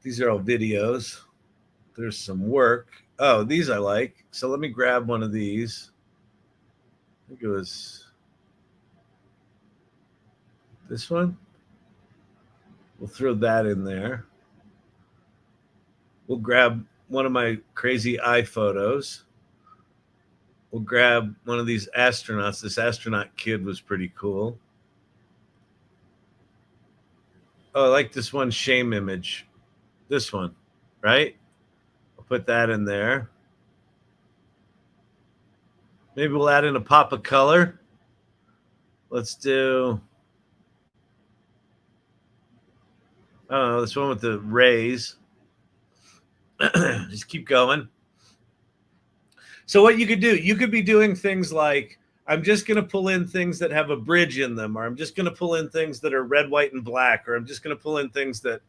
These are all videos. There's some work. Oh, these I like. So let me grab one of these. I think it was this one. We'll throw that in there. We'll grab one of my crazy eye photos. We'll grab one of these astronauts. This astronaut kid was pretty cool. Oh, I like this one shame image. This one, right? I'll put that in there. Maybe we'll add in a pop of color. Let's do, I don't know, this one with the rays. Just keep going. So what you could do, you could be doing things like, I'm just going to pull in things that have a bridge in them, or I'm just going to pull in things that are red, white, and black, or I'm just going to pull in things that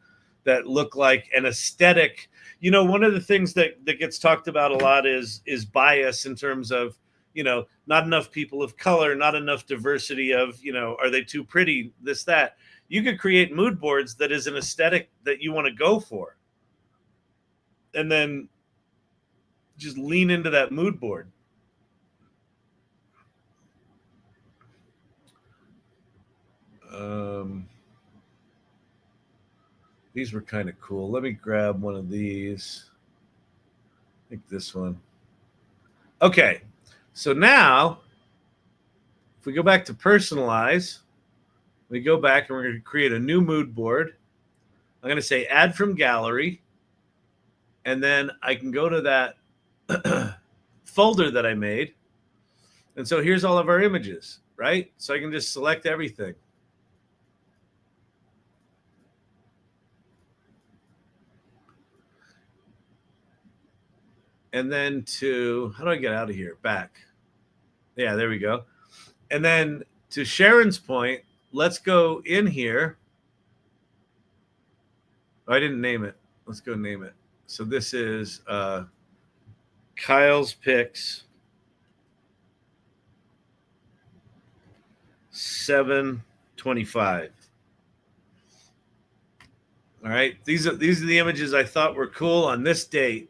look like an aesthetic. You know, one of the things that gets talked about a lot is bias in terms of, you know, not enough people of color, not enough diversity of, you know, are they too pretty, this, that. You could create mood boards that is an aesthetic that you want to go for. And then just lean into that mood board. These were kind of cool. Let me grab one of these. I think this one. Okay, so now if we go back to personalize, we go back and we're going to create a new mood board. I'm going to say add from gallery, and then I can go to that folder that I made. And so here's all of our images, right? So I can just select everything. And then how do I get out of here? Back. Yeah, there we go. And then to Sharon's point, let's go in here. Oh, I didn't name it. Let's go name it. So this is Kyle's Picks 725. All right, these are the images I thought were cool on this date.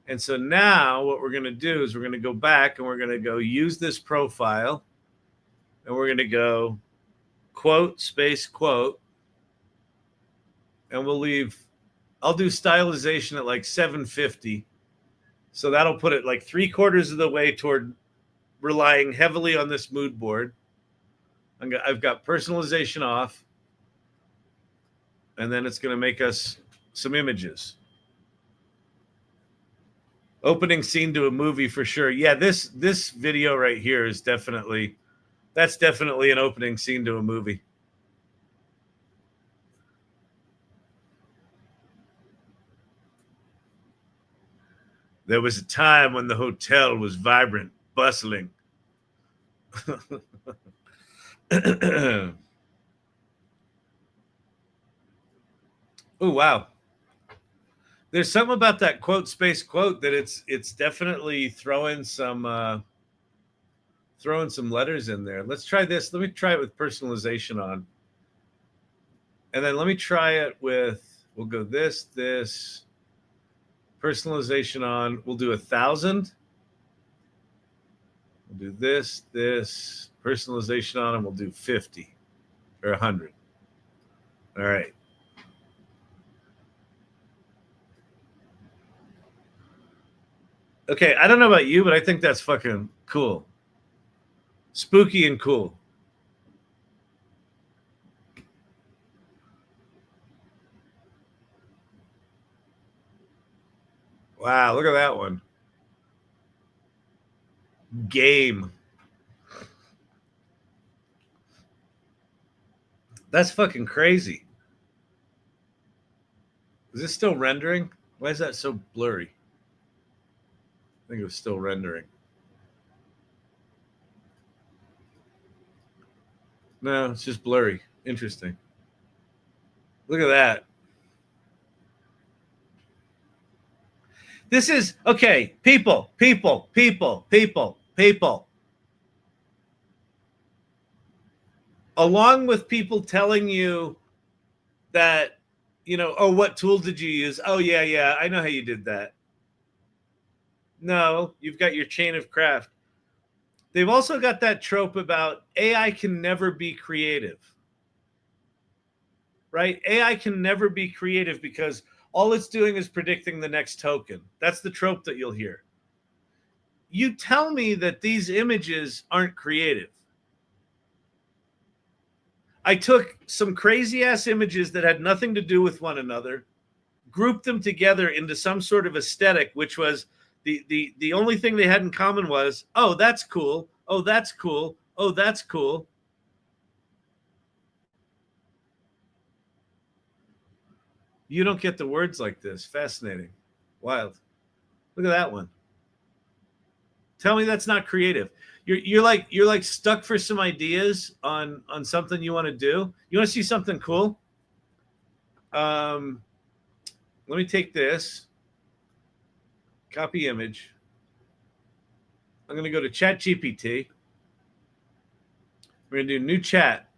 And so now what we're going to do is we're going to go back and we're going to go use this profile, and we're going to go quote space quote, and we'll leave. I'll do stylization at like 750. So that'll put it like 3/4 of the way toward relying heavily on this mood board. I've got personalization off, and then it's going to make us some images. Opening scene to a movie for sure. Yeah, this video right here is definitely, that's definitely an opening scene to a movie. There was a time when the hotel was vibrant, bustling. Oh, wow. There's something about that quote space quote that it's definitely throwing some letters in there. Let's try this. Let me try it with personalization on. And then let me try it with, we'll go this, personalization on. We'll do 1,000. We'll do this, personalization on, and we'll do 50 or 100. All right. Okay, I don't know about you, but I think that's fucking cool. Spooky and cool. Wow, look at that one. Game. That's fucking crazy. Is this still rendering? Why is that so blurry? I think it was still rendering. No, it's just blurry. Interesting. Look at that. This is, okay, people. Along with people telling you that, you know, oh, what tool did you use? Oh, yeah, I know how you did that. No, you've got your chain of craft. They've also got that trope about AI can never be creative, right? AI can never be creative because all it's doing is predicting the next token. That's the trope that you'll hear. You tell me that these images aren't creative. I took some crazy ass images that had nothing to do with one another, grouped them together into some sort of aesthetic, which was the only thing they had in common was, oh, that's cool. Oh, that's cool. Oh, that's cool. You don't get the words like this. Fascinating. Wild. Look at that one. Tell me that's not creative. You're like stuck for some ideas on something you want to do. You want to see something cool? Let me take this. Copy image. I'm going to go to Chat GPT. We're going to do new chat.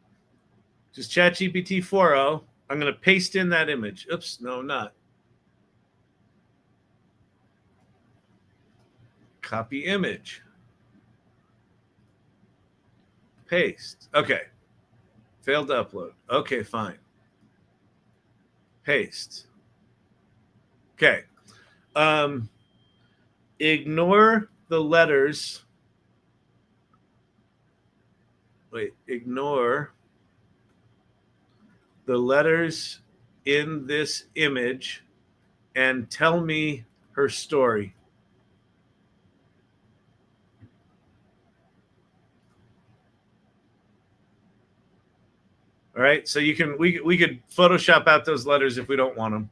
Just Chat GPT 4.0. I'm going to paste in that image. Oops, no, not. Copy image. Paste. Okay. Failed to upload. Okay, fine. Paste. Okay. Ignore the letters. Wait, ignore the letters in this image and tell me her story. All right, so you can we could Photoshop out those letters if we don't want them.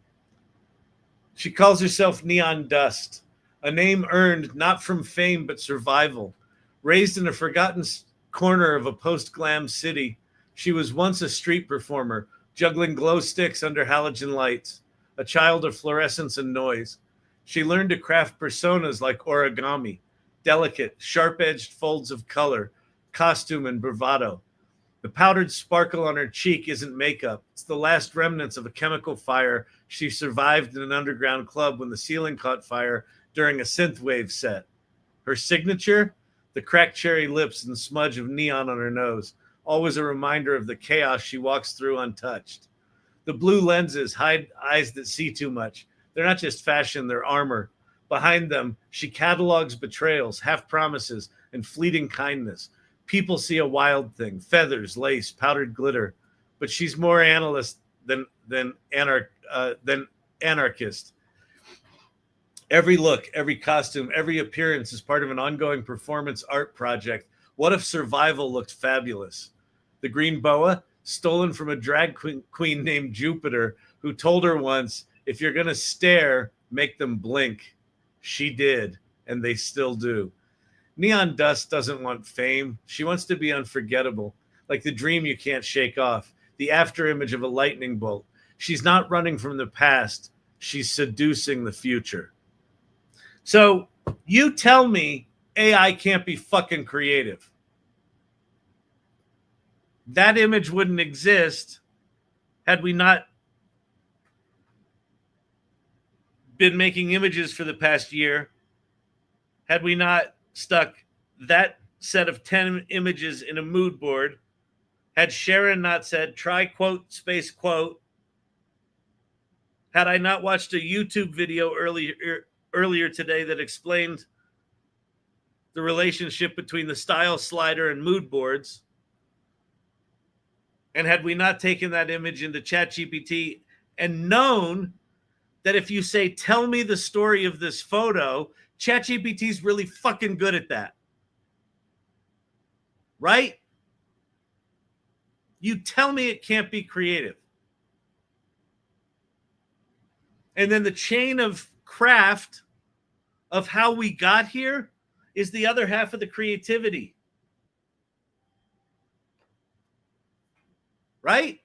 She calls herself Neon Dust, a name earned not from fame but survival. Raised in a forgotten corner of a post-glam city, she was once a street performer, juggling glow sticks under halogen lights, a child of fluorescence and noise. She learned to craft personas like origami, delicate, sharp-edged folds of color, costume, and bravado. The powdered sparkle on her cheek isn't makeup. It's the last remnants of a chemical fire she survived in an underground club when the ceiling caught fire during a synthwave set. Her signature? The cracked cherry lips and smudge of neon on her nose, always a reminder of the chaos she walks through untouched. The blue lenses hide eyes that see too much. They're not just fashion, they're armor. Behind them, she catalogs betrayals, half-promises, and fleeting kindness. People see a wild thing, feathers, lace, powdered glitter. But she's more analyst than anarchist. Every look, every costume, every appearance is part of an ongoing performance art project. What if survival looked fabulous? The green boa, stolen from a drag queen named Jupiter, who told her once, if you're going to stare, make them blink. She did, and they still do. Neon Dust doesn't want fame. She wants to be unforgettable, like the dream you can't shake off, the after image of a lightning bolt. She's not running from the past. She's seducing the future. So you tell me AI can't be fucking creative. That image wouldn't exist had we not been making images for the past year, had we not stuck that set of 10 images in a mood board, had Sharon not said, try quote, space quote, had I not watched a YouTube video earlier today that explained the relationship between the style slider and mood boards, and had we not taken that image into ChatGPT and known that if you say, tell me the story of this photo, ChatGPT is really fucking good at that. Right? You tell me it can't be creative. And then the chain of craft of how we got here is the other half of the creativity. Right?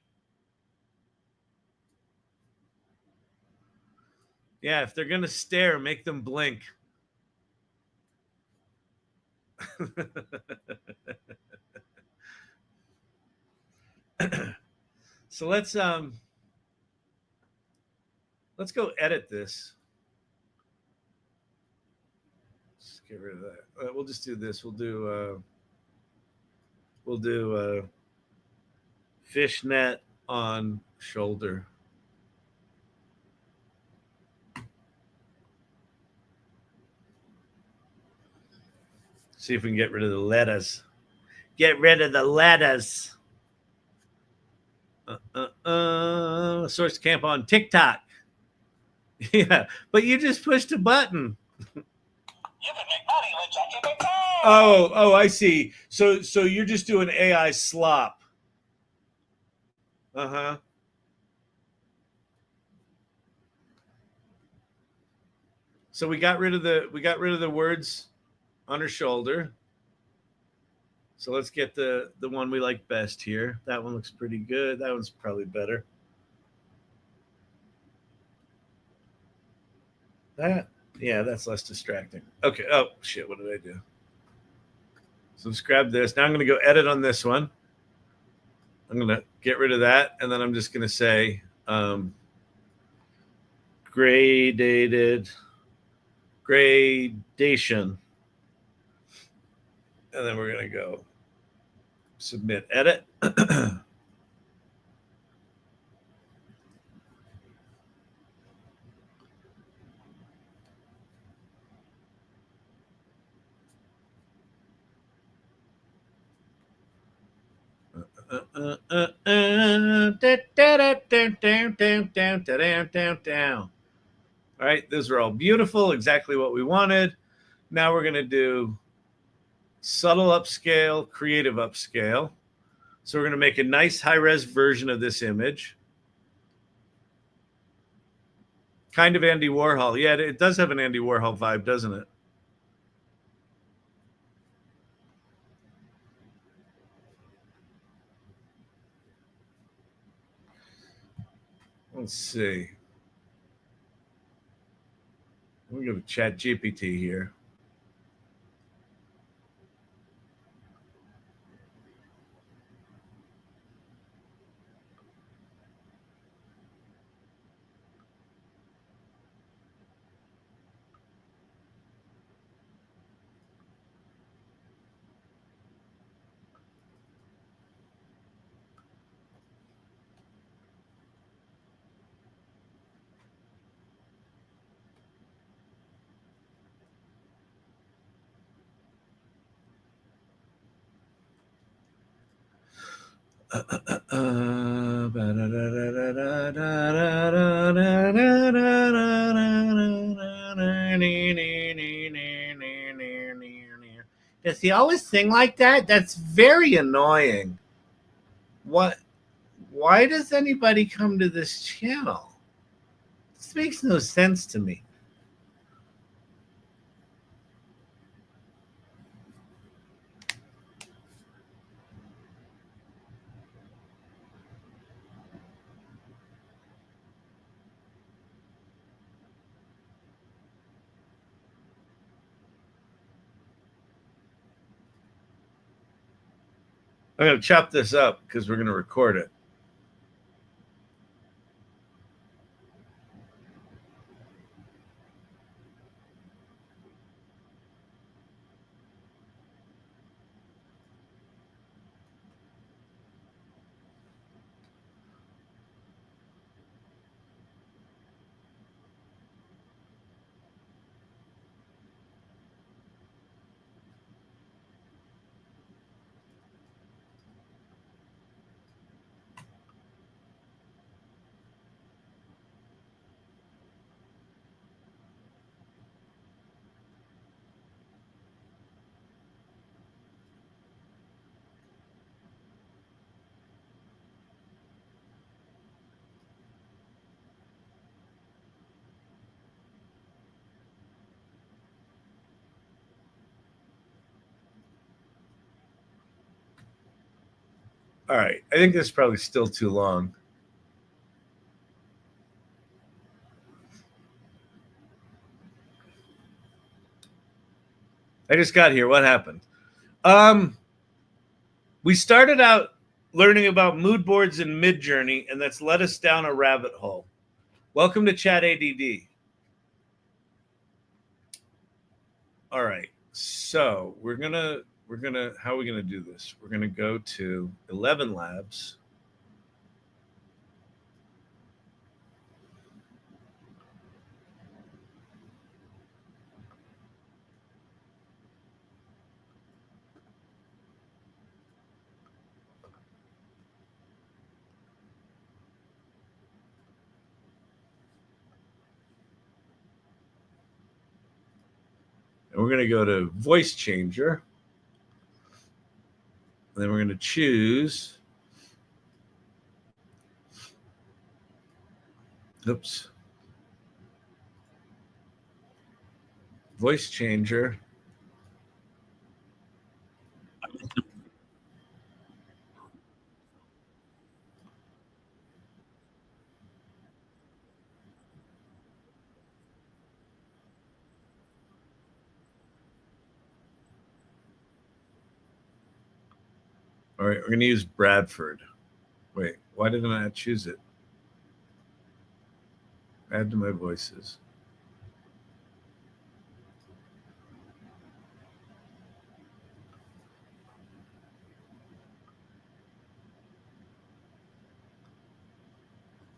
Yeah, if they're going to stare, make them blink. So let's go edit this. Let's get rid of that. We'll just do this. We'll do fishnet on shoulder. See if we can get rid of the letters. Get rid of the letters. Source camp on TikTok. Yeah, but you just pushed a button. You can make money with ChatGPT. Oh, I see. So you're just doing AI slop. Uh-huh. So we got rid of the words on her shoulder. So let's get the one we like best here. That one looks pretty good. That one's probably better. Yeah, that's less distracting. Okay. Oh, shit. What did I do? So let's grab this. Now I'm going to go edit on this one. I'm going to get rid of that. And then I'm just going to say gradation. And then we're going to go submit edit. All right, those are all beautiful, exactly what we wanted. Now we're going to do subtle upscale, creative upscale. So we're going to make a nice high-res version of this image. Kind of Andy Warhol. Yeah, it does have an Andy Warhol vibe, doesn't it? Let's see. We're going to chat GPT here. Does he always sing like that? That's very annoying. What? Why does anybody come to this channel? This makes no sense to me. I'm going to chop this up because we're going to record it. All right. I think this is probably still too long. I just got here. What happened? We started out learning about mood boards in Midjourney, and that's led us down a rabbit hole. Welcome to Chat ADD. All right. So we're gonna how are we gonna do this? We're gonna go to 11 Labs. And we're going to go to voice changer. And then we're going to choose. Oops. Voice changer. All right, we're going to use Bradford. Wait, why didn't I choose it? Add to my voices.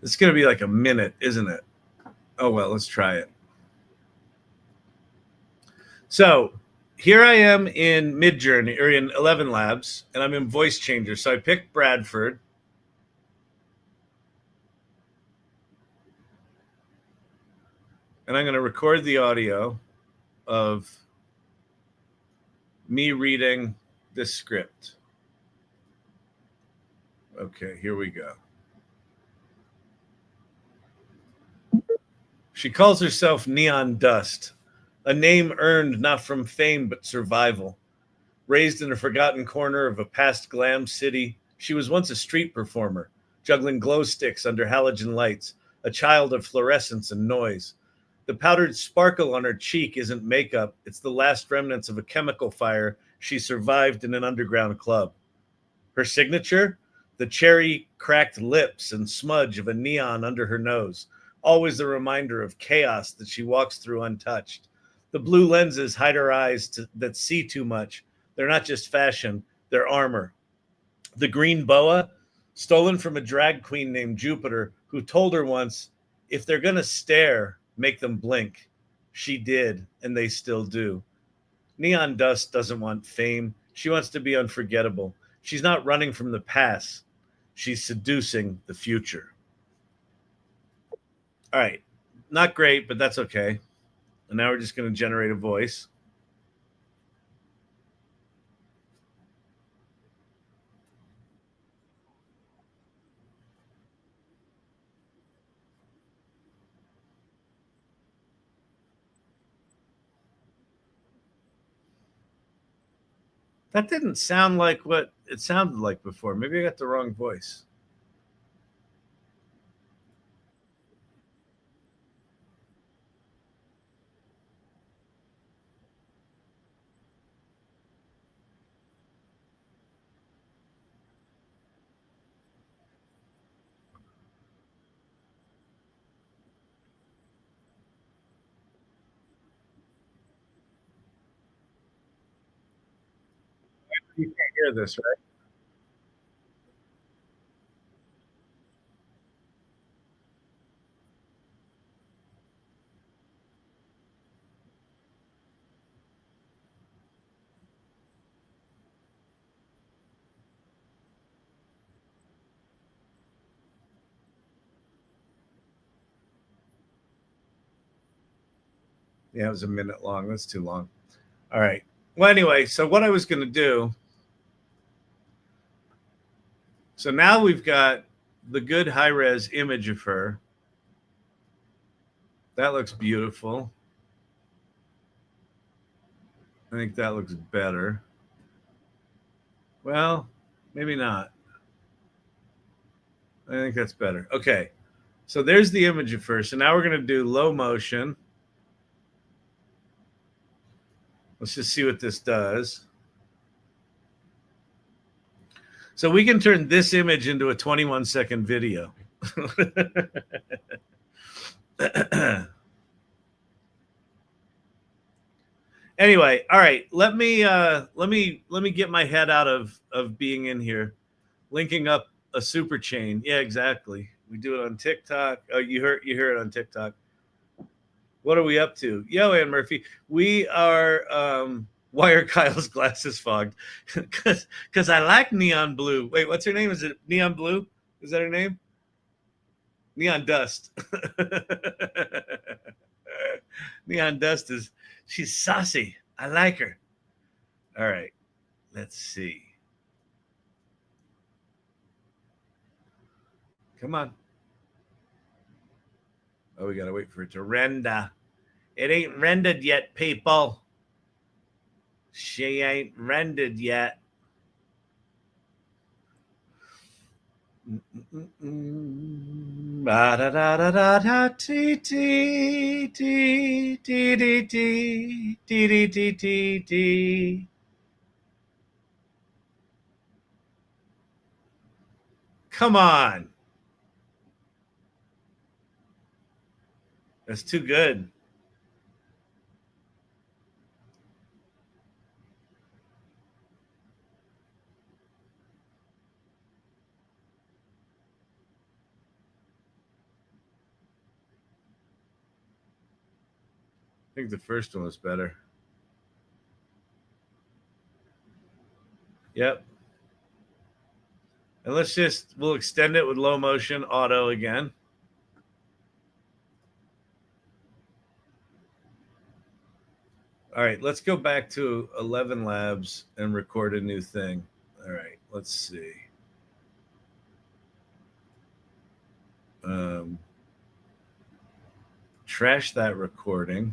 It's going to be like a minute, isn't it? Oh, well, let's try it. So here I am in Midjourney, or in 11 Labs, and I'm in voice changer. So I picked Bradford. And I'm going to record the audio of me reading this script. Okay, here we go. She calls herself Neon Dust, a name earned not from fame but survival. Raised in a forgotten corner of a past glam city, she was once a street performer, juggling glow sticks under halogen lights, a child of fluorescence and noise. The powdered sparkle on her cheek isn't makeup, it's the last remnants of a chemical fire she survived in an underground club. Her signature? The cherry cracked lips and smudge of a neon under her nose, always a reminder of chaos that she walks through untouched. The blue lenses hide her eyes that see too much. They're not just fashion, they're armor. The green boa, stolen from a drag queen named Jupiter, who told her once, if they're going to stare, make them blink. She did, and they still do. Neon Dust doesn't want fame. She wants to be unforgettable. She's not running from the past. She's seducing the future. All right. Not great, but that's okay. And now we're just going to generate a voice. That didn't sound like what it sounded like before. Maybe I got the wrong voice. You can't hear this, right? Yeah, it was a minute long. That's too long. All right. Well, anyway, so what I was going to do. So now we've got the good high res image of her. That looks beautiful. I think that looks better. Well, maybe not. I think that's better. Okay. So there's the image of her. So now we're going to do low motion. Let's just see what this does. So we can turn this image into a 21-second video. Anyway, all right. Let me get my head out of being in here, linking up a super chain. Yeah, exactly. We do it on TikTok. Oh, you hear it on TikTok. What are we up to? Yo, Ann Murphy. We are why are Kyle's glasses fogged? Because I like neon blue. Wait, what's her name? Is it Neon Blue? Is that her name? Neon Dust. Neon Dust she's saucy. I like her. All right. Let's see. Come on. Oh, we gotta wait for it to render. It ain't rendered yet, people. She ain't rendered yet. Come on. That's too good. I think the first one was better. Yep. And we'll extend it with low motion auto again. All right, let's go back to 11 Labs and record a new thing. All right, let's see. Trash that recording.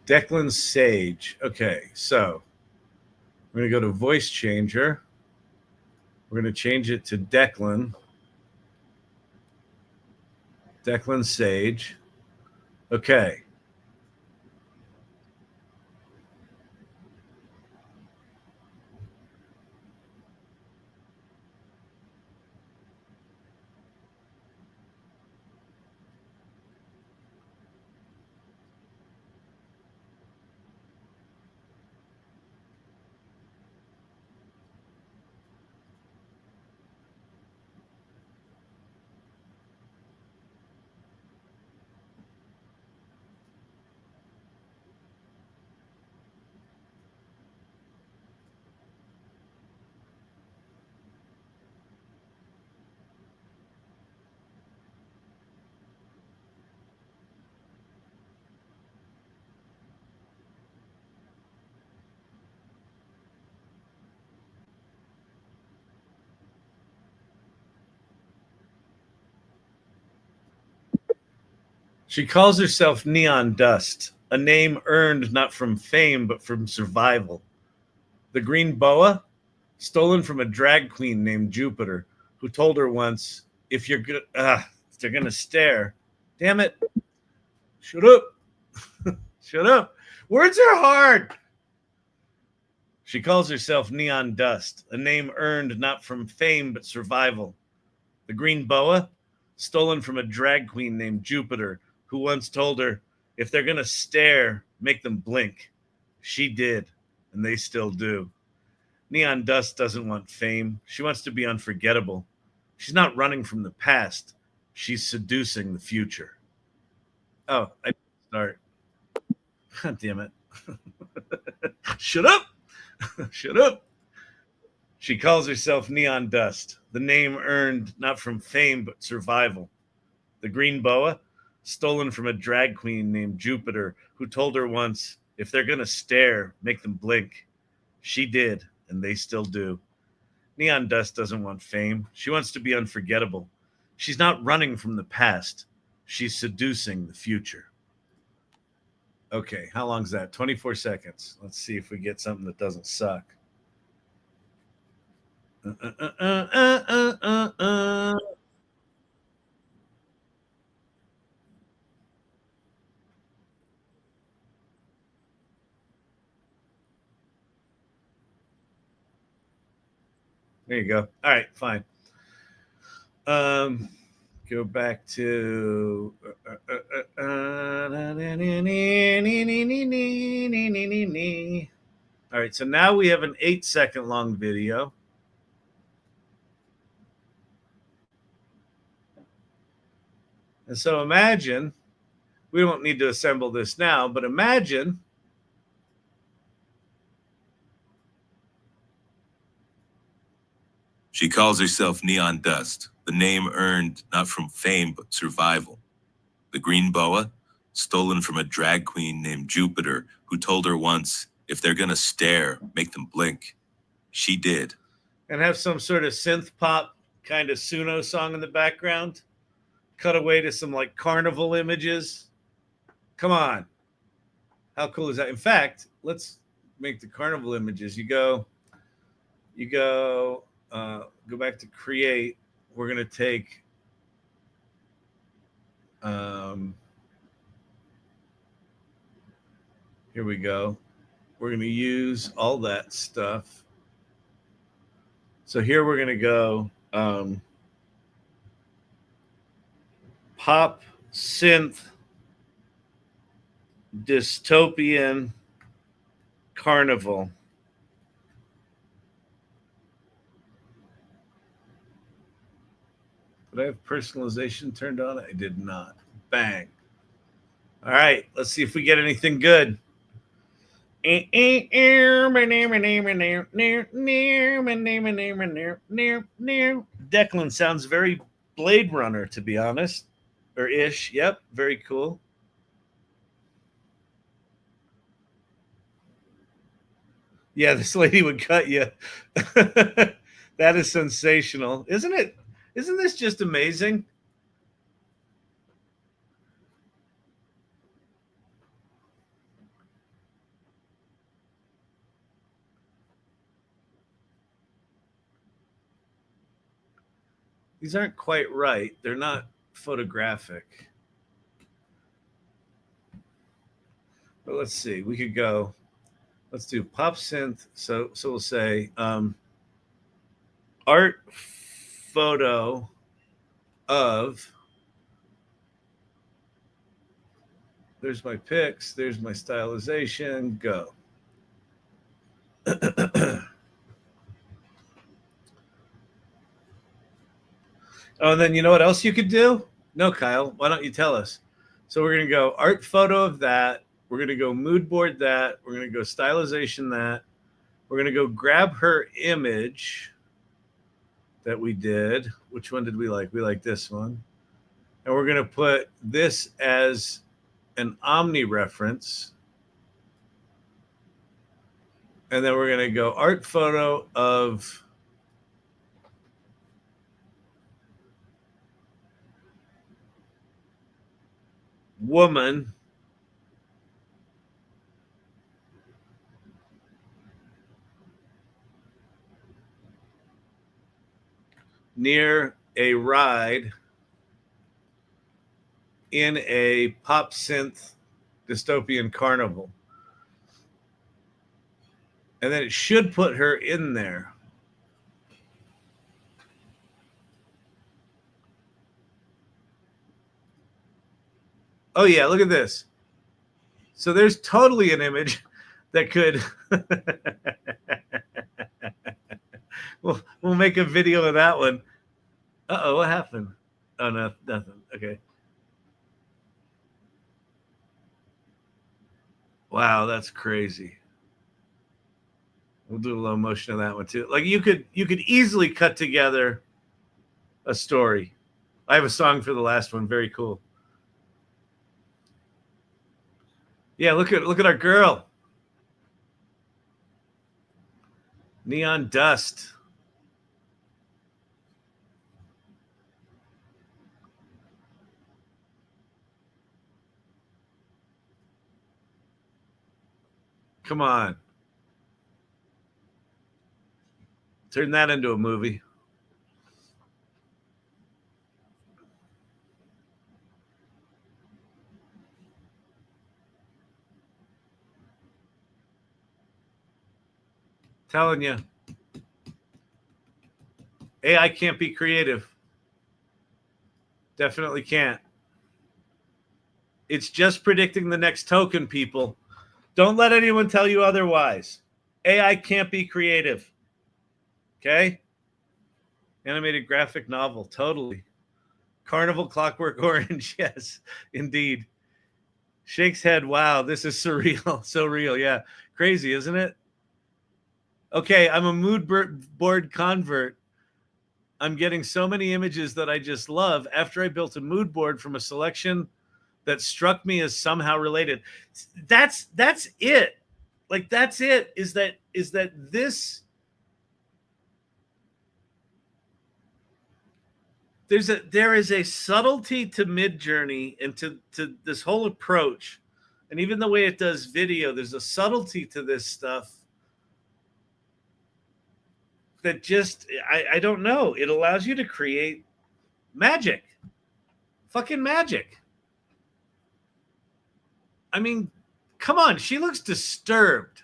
Declan Sage. Okay, so we're going to go to voice changer. We're going to change it to Declan. Declan Sage. Okay. She calls herself Neon Dust, a name earned not from fame, but from survival. The green boa, stolen from a drag queen named Jupiter, who told her once, if you're good, they're going to stare. Damn it. Shut up. Shut up. Words are hard. She calls herself Neon Dust, a name earned not from fame, but survival. The green boa, stolen from a drag queen named Jupiter, who once told her, if they're going to stare, make them blink. She did, and they still do. Neon Dust doesn't want fame. She wants to be unforgettable. She's not running from the past. She's seducing the future. Oh, I didn't start. God damn it. Shut up. Shut up. She calls herself Neon Dust, the name earned not from fame, but survival. The green boa, stolen from a drag queen named Jupiter, who told her once, if they're going to stare, make them blink. She did, and they still do. Neon Dust doesn't want fame. She wants to be unforgettable. She's not running from the past. She's seducing the future. Okay, how long's that? 24 seconds. Let's see if we get something that doesn't suck. There you go. All right, fine. Go back to all right, so now we have an 8-second long video. And so imagine, we don't need to assemble this now, but imagine she calls herself Neon Dust, the name earned not from fame, but survival. The green boa, stolen from a drag queen named Jupiter, who told her once, if they're going to stare, make them blink. She did. And have some sort of synth pop kind of Suno song in the background. Cut away to some like Carnival Images. Come on. How cool is that? In fact, let's make the Carnival Images. You go back to create. We're going to take here we go. We're going to use all that stuff. So here we're going to go pop synth dystopian carnival. Did I have personalization turned on? I did not. Bang. All right, let's see if we get anything good. Declan sounds very Blade Runner, to be honest. Or ish. Yep, very cool. Yeah, this lady would cut you. That is sensational. Isn't it? Isn't this just amazing? These aren't quite right. They're not photographic. But let's see. We could go. Let's do pop synth. So we'll say art photo of. There's my pics. There's my stylization. Go. Oh, and then you know what else you could do? No, Kyle, why don't you tell us? So we're going to go art photo of that. We're going to go mood board that. We're going to go stylization that. We're going to go grab her image that we did. Which one did we like? We like this one. And we're going to put this as an omni reference. And then we're going to go art photo of woman near a ride in a pop synth dystopian carnival. And then it should put her in there. Oh, yeah, look at this. So there's totally an image that could... we'll make a video of that one. Uh-oh, what happened? Oh, no, nothing. Okay. Wow, that's crazy. We'll do a low motion of that one too. Like you could easily cut together a story. I have a song for the last one. Very cool. Yeah, look at our girl. Neon dust. Come on. Turn that into a movie. Telling you. AI can't be creative. Definitely can't. It's just predicting the next token, people. Don't let anyone tell you otherwise. AI can't be creative. Okay? Animated graphic novel, totally. Carnival Clockwork Orange, yes, indeed. Shakes head, wow, this is surreal. So real, yeah. Crazy, isn't it? Okay, I'm a mood board convert. I'm getting so many images that I just love after I built a mood board from a selection that struck me as somehow related. That's it. Like that's it. Is that this there is a subtlety to Midjourney and to this whole approach, and even the way it does video. There's a subtlety to this stuff that just I don't know. It allows you to create magic, fucking magic. I mean, come on, she looks disturbed.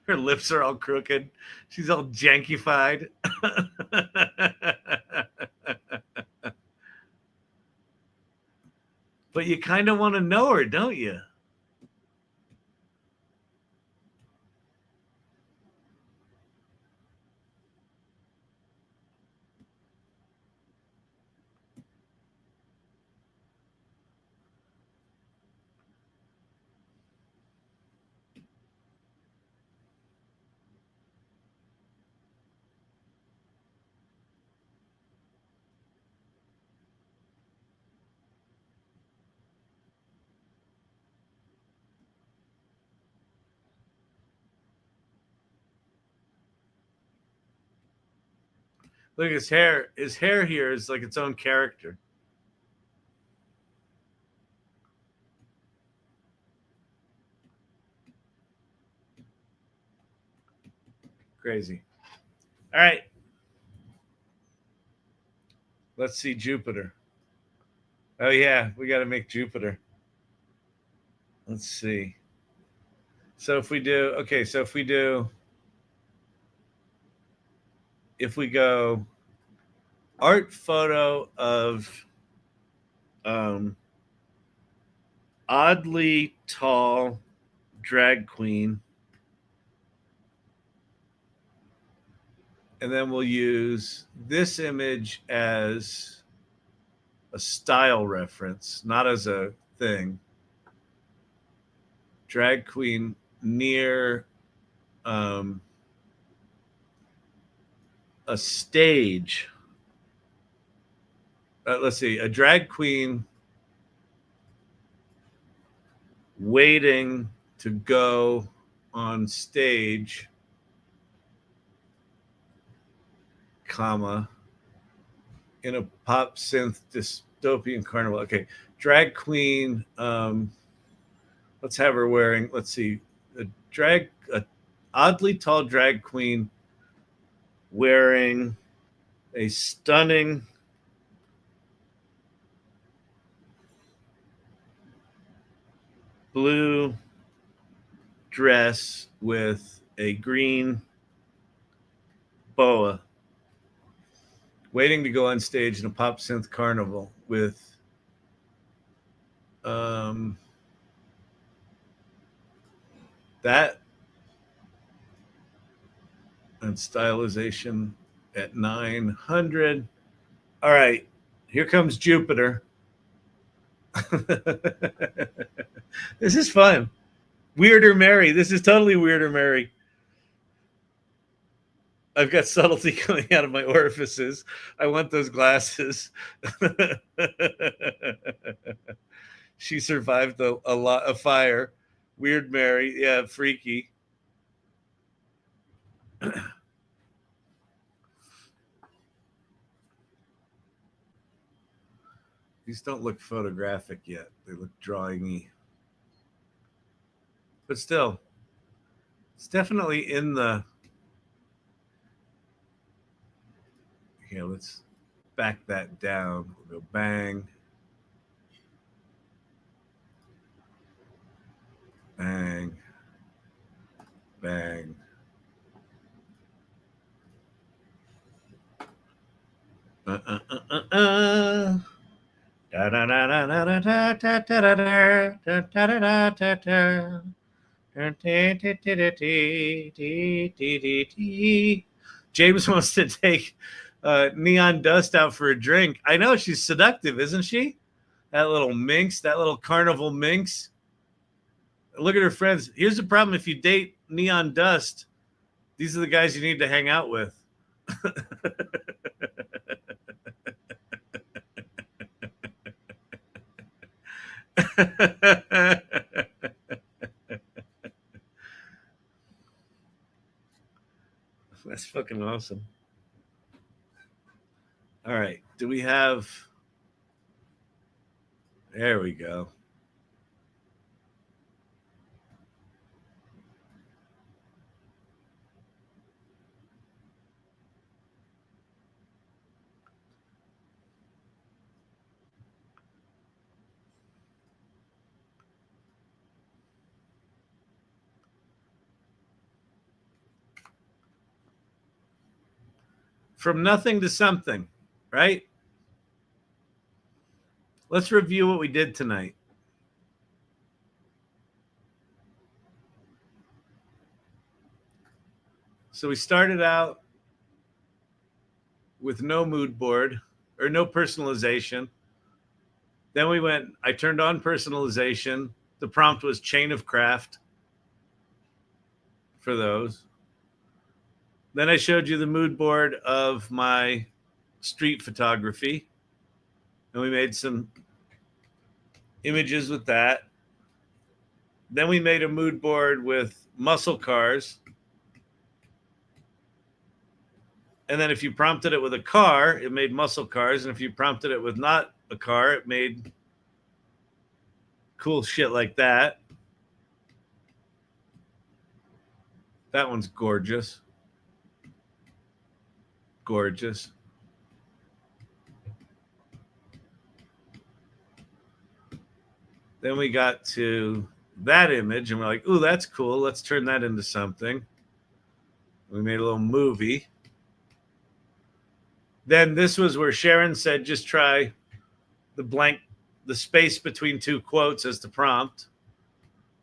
Her lips are all crooked. She's all jankified. But you kind of want to know her, don't you? Look at his hair. His hair here is like its own character. Crazy. All right. Let's see Jupiter. Oh, yeah. We got to make Jupiter. Let's see. So if we do, okay, so if we go art photo of oddly tall drag queen, and then we'll use this image as a style reference, not as a thing. Drag queen near a stage. Let's see, a drag queen waiting to go on stage, comma, in a pop synth dystopian carnival. Okay, drag queen. Let's have her wearing. Let's see, a oddly tall drag queen wearing a stunning blue dress with a green boa, waiting to go on stage in a pop synth carnival with that and stylization at 900. All right, here comes Jupiter. This is fun. Weirder Mary. This is totally Weirder Mary. I've got subtlety coming out of my orifices. I want those glasses. She survived a lot of fire. Weird Mary. Yeah, freaky. These don't look photographic yet. They look drawing-y. But still, it's definitely in the... Okay, let's back that down. We'll go bang. Bang. Bang. James wants to take Neon Dust out for a drink. I know, she's seductive, isn't she? That little minx, that little carnival minx. Look at her friends. Here's the problem: if you date Neon Dust, these are the guys you need to hang out with. That's fucking awesome. All right. Do we have... There we go. From nothing to something, right? Let's review what we did tonight. So we started out with no mood board or no personalization. Then we went, I turned on personalization. The prompt was chain of craft for those. Then I showed you the mood board of my street photography. And we made some images with that. Then we made a mood board with muscle cars. And then if you prompted it with a car, it made muscle cars. And if you prompted it with not a car, it made cool shit like that. That one's gorgeous. gorgeous. Then we got to that image and we're like, ooh, that's cool. Let's turn that into something. We made a little movie. Then this was where Sharon said, just try the space between two quotes as the prompt.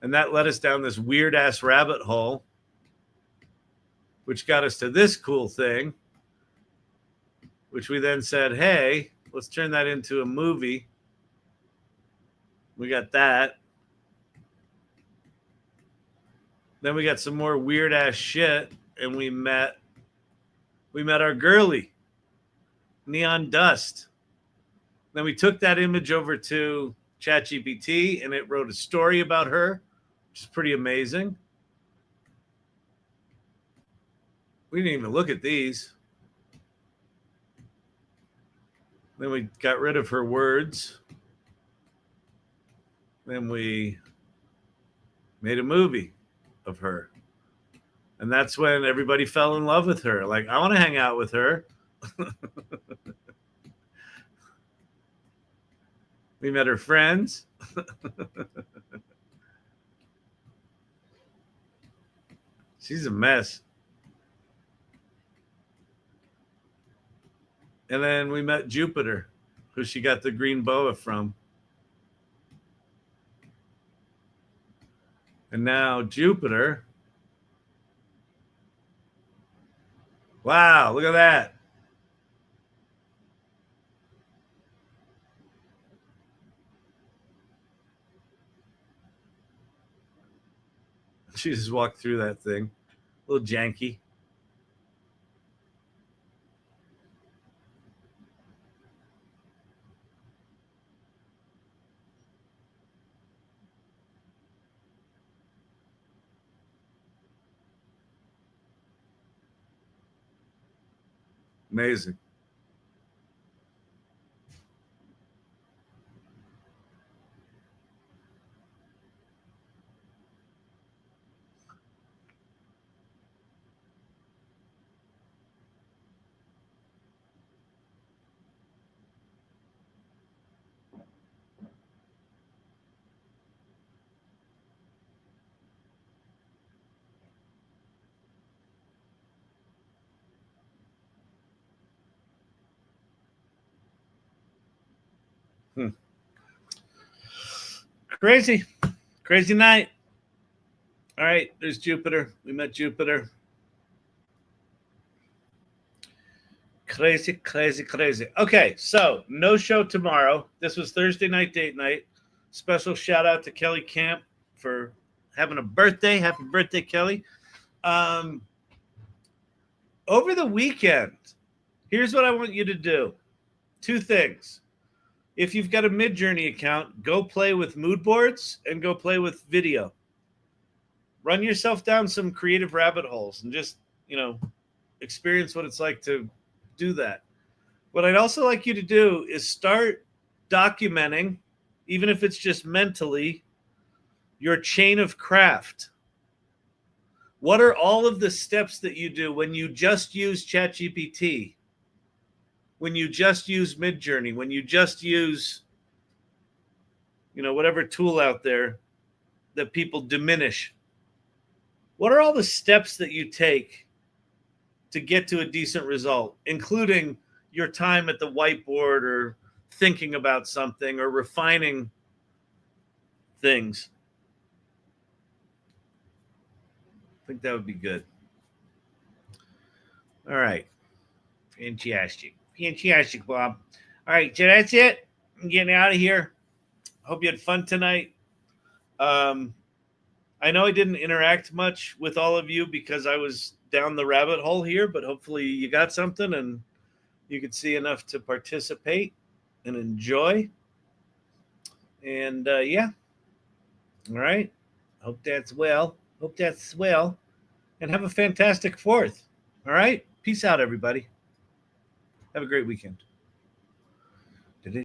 And that led us down this weird ass rabbit hole, which got us to this cool thing, which we then said, hey, let's turn that into a movie. We got that. Then we got some more weird ass shit, and we met our girly, Neon Dust. Then we took that image over to ChatGPT, and it wrote a story about her, which is pretty amazing. We didn't even look at these. Then we got rid of her words. Then we made a movie of her. And that's when everybody fell in love with her. Like, I want to hang out with her. We met her friends. She's a mess. And then we met Jupiter, who she got the green boa from. And now Jupiter. Wow, look at that. She just walked through that thing. A little janky. Amazing. Crazy night. All right, there's Jupiter. We met Jupiter. Crazy. Okay, so no show tomorrow. This was Thursday night date night. Special shout out to Kelly Camp for having a birthday. Happy birthday, Kelly. Over the weekend, here's what I want you to do. 2 things. If you've got a Midjourney account, go play with mood boards and go play with video. Run yourself down some creative rabbit holes and just, experience what it's like to do that. What I'd also like you to do is start documenting, even if it's just mentally, your chain of craft. What are all of the steps that you do when you just use ChatGPT? When you just use Midjourney, when you just use, whatever tool out there that people diminish. What are all the steps that you take to get to a decent result, including your time at the whiteboard or thinking about something or refining things? I think that would be good. All right. Fantastic, Bob. All right, so that's it. I'm getting out of here. Hope you had fun tonight. I know I didn't interact much with all of you because I was down the rabbit hole here, but hopefully you got something and you could see enough to participate and enjoy. And yeah. All right. Hope that's well. And have a fantastic 4th. All right. Peace out, everybody. Have a great weekend.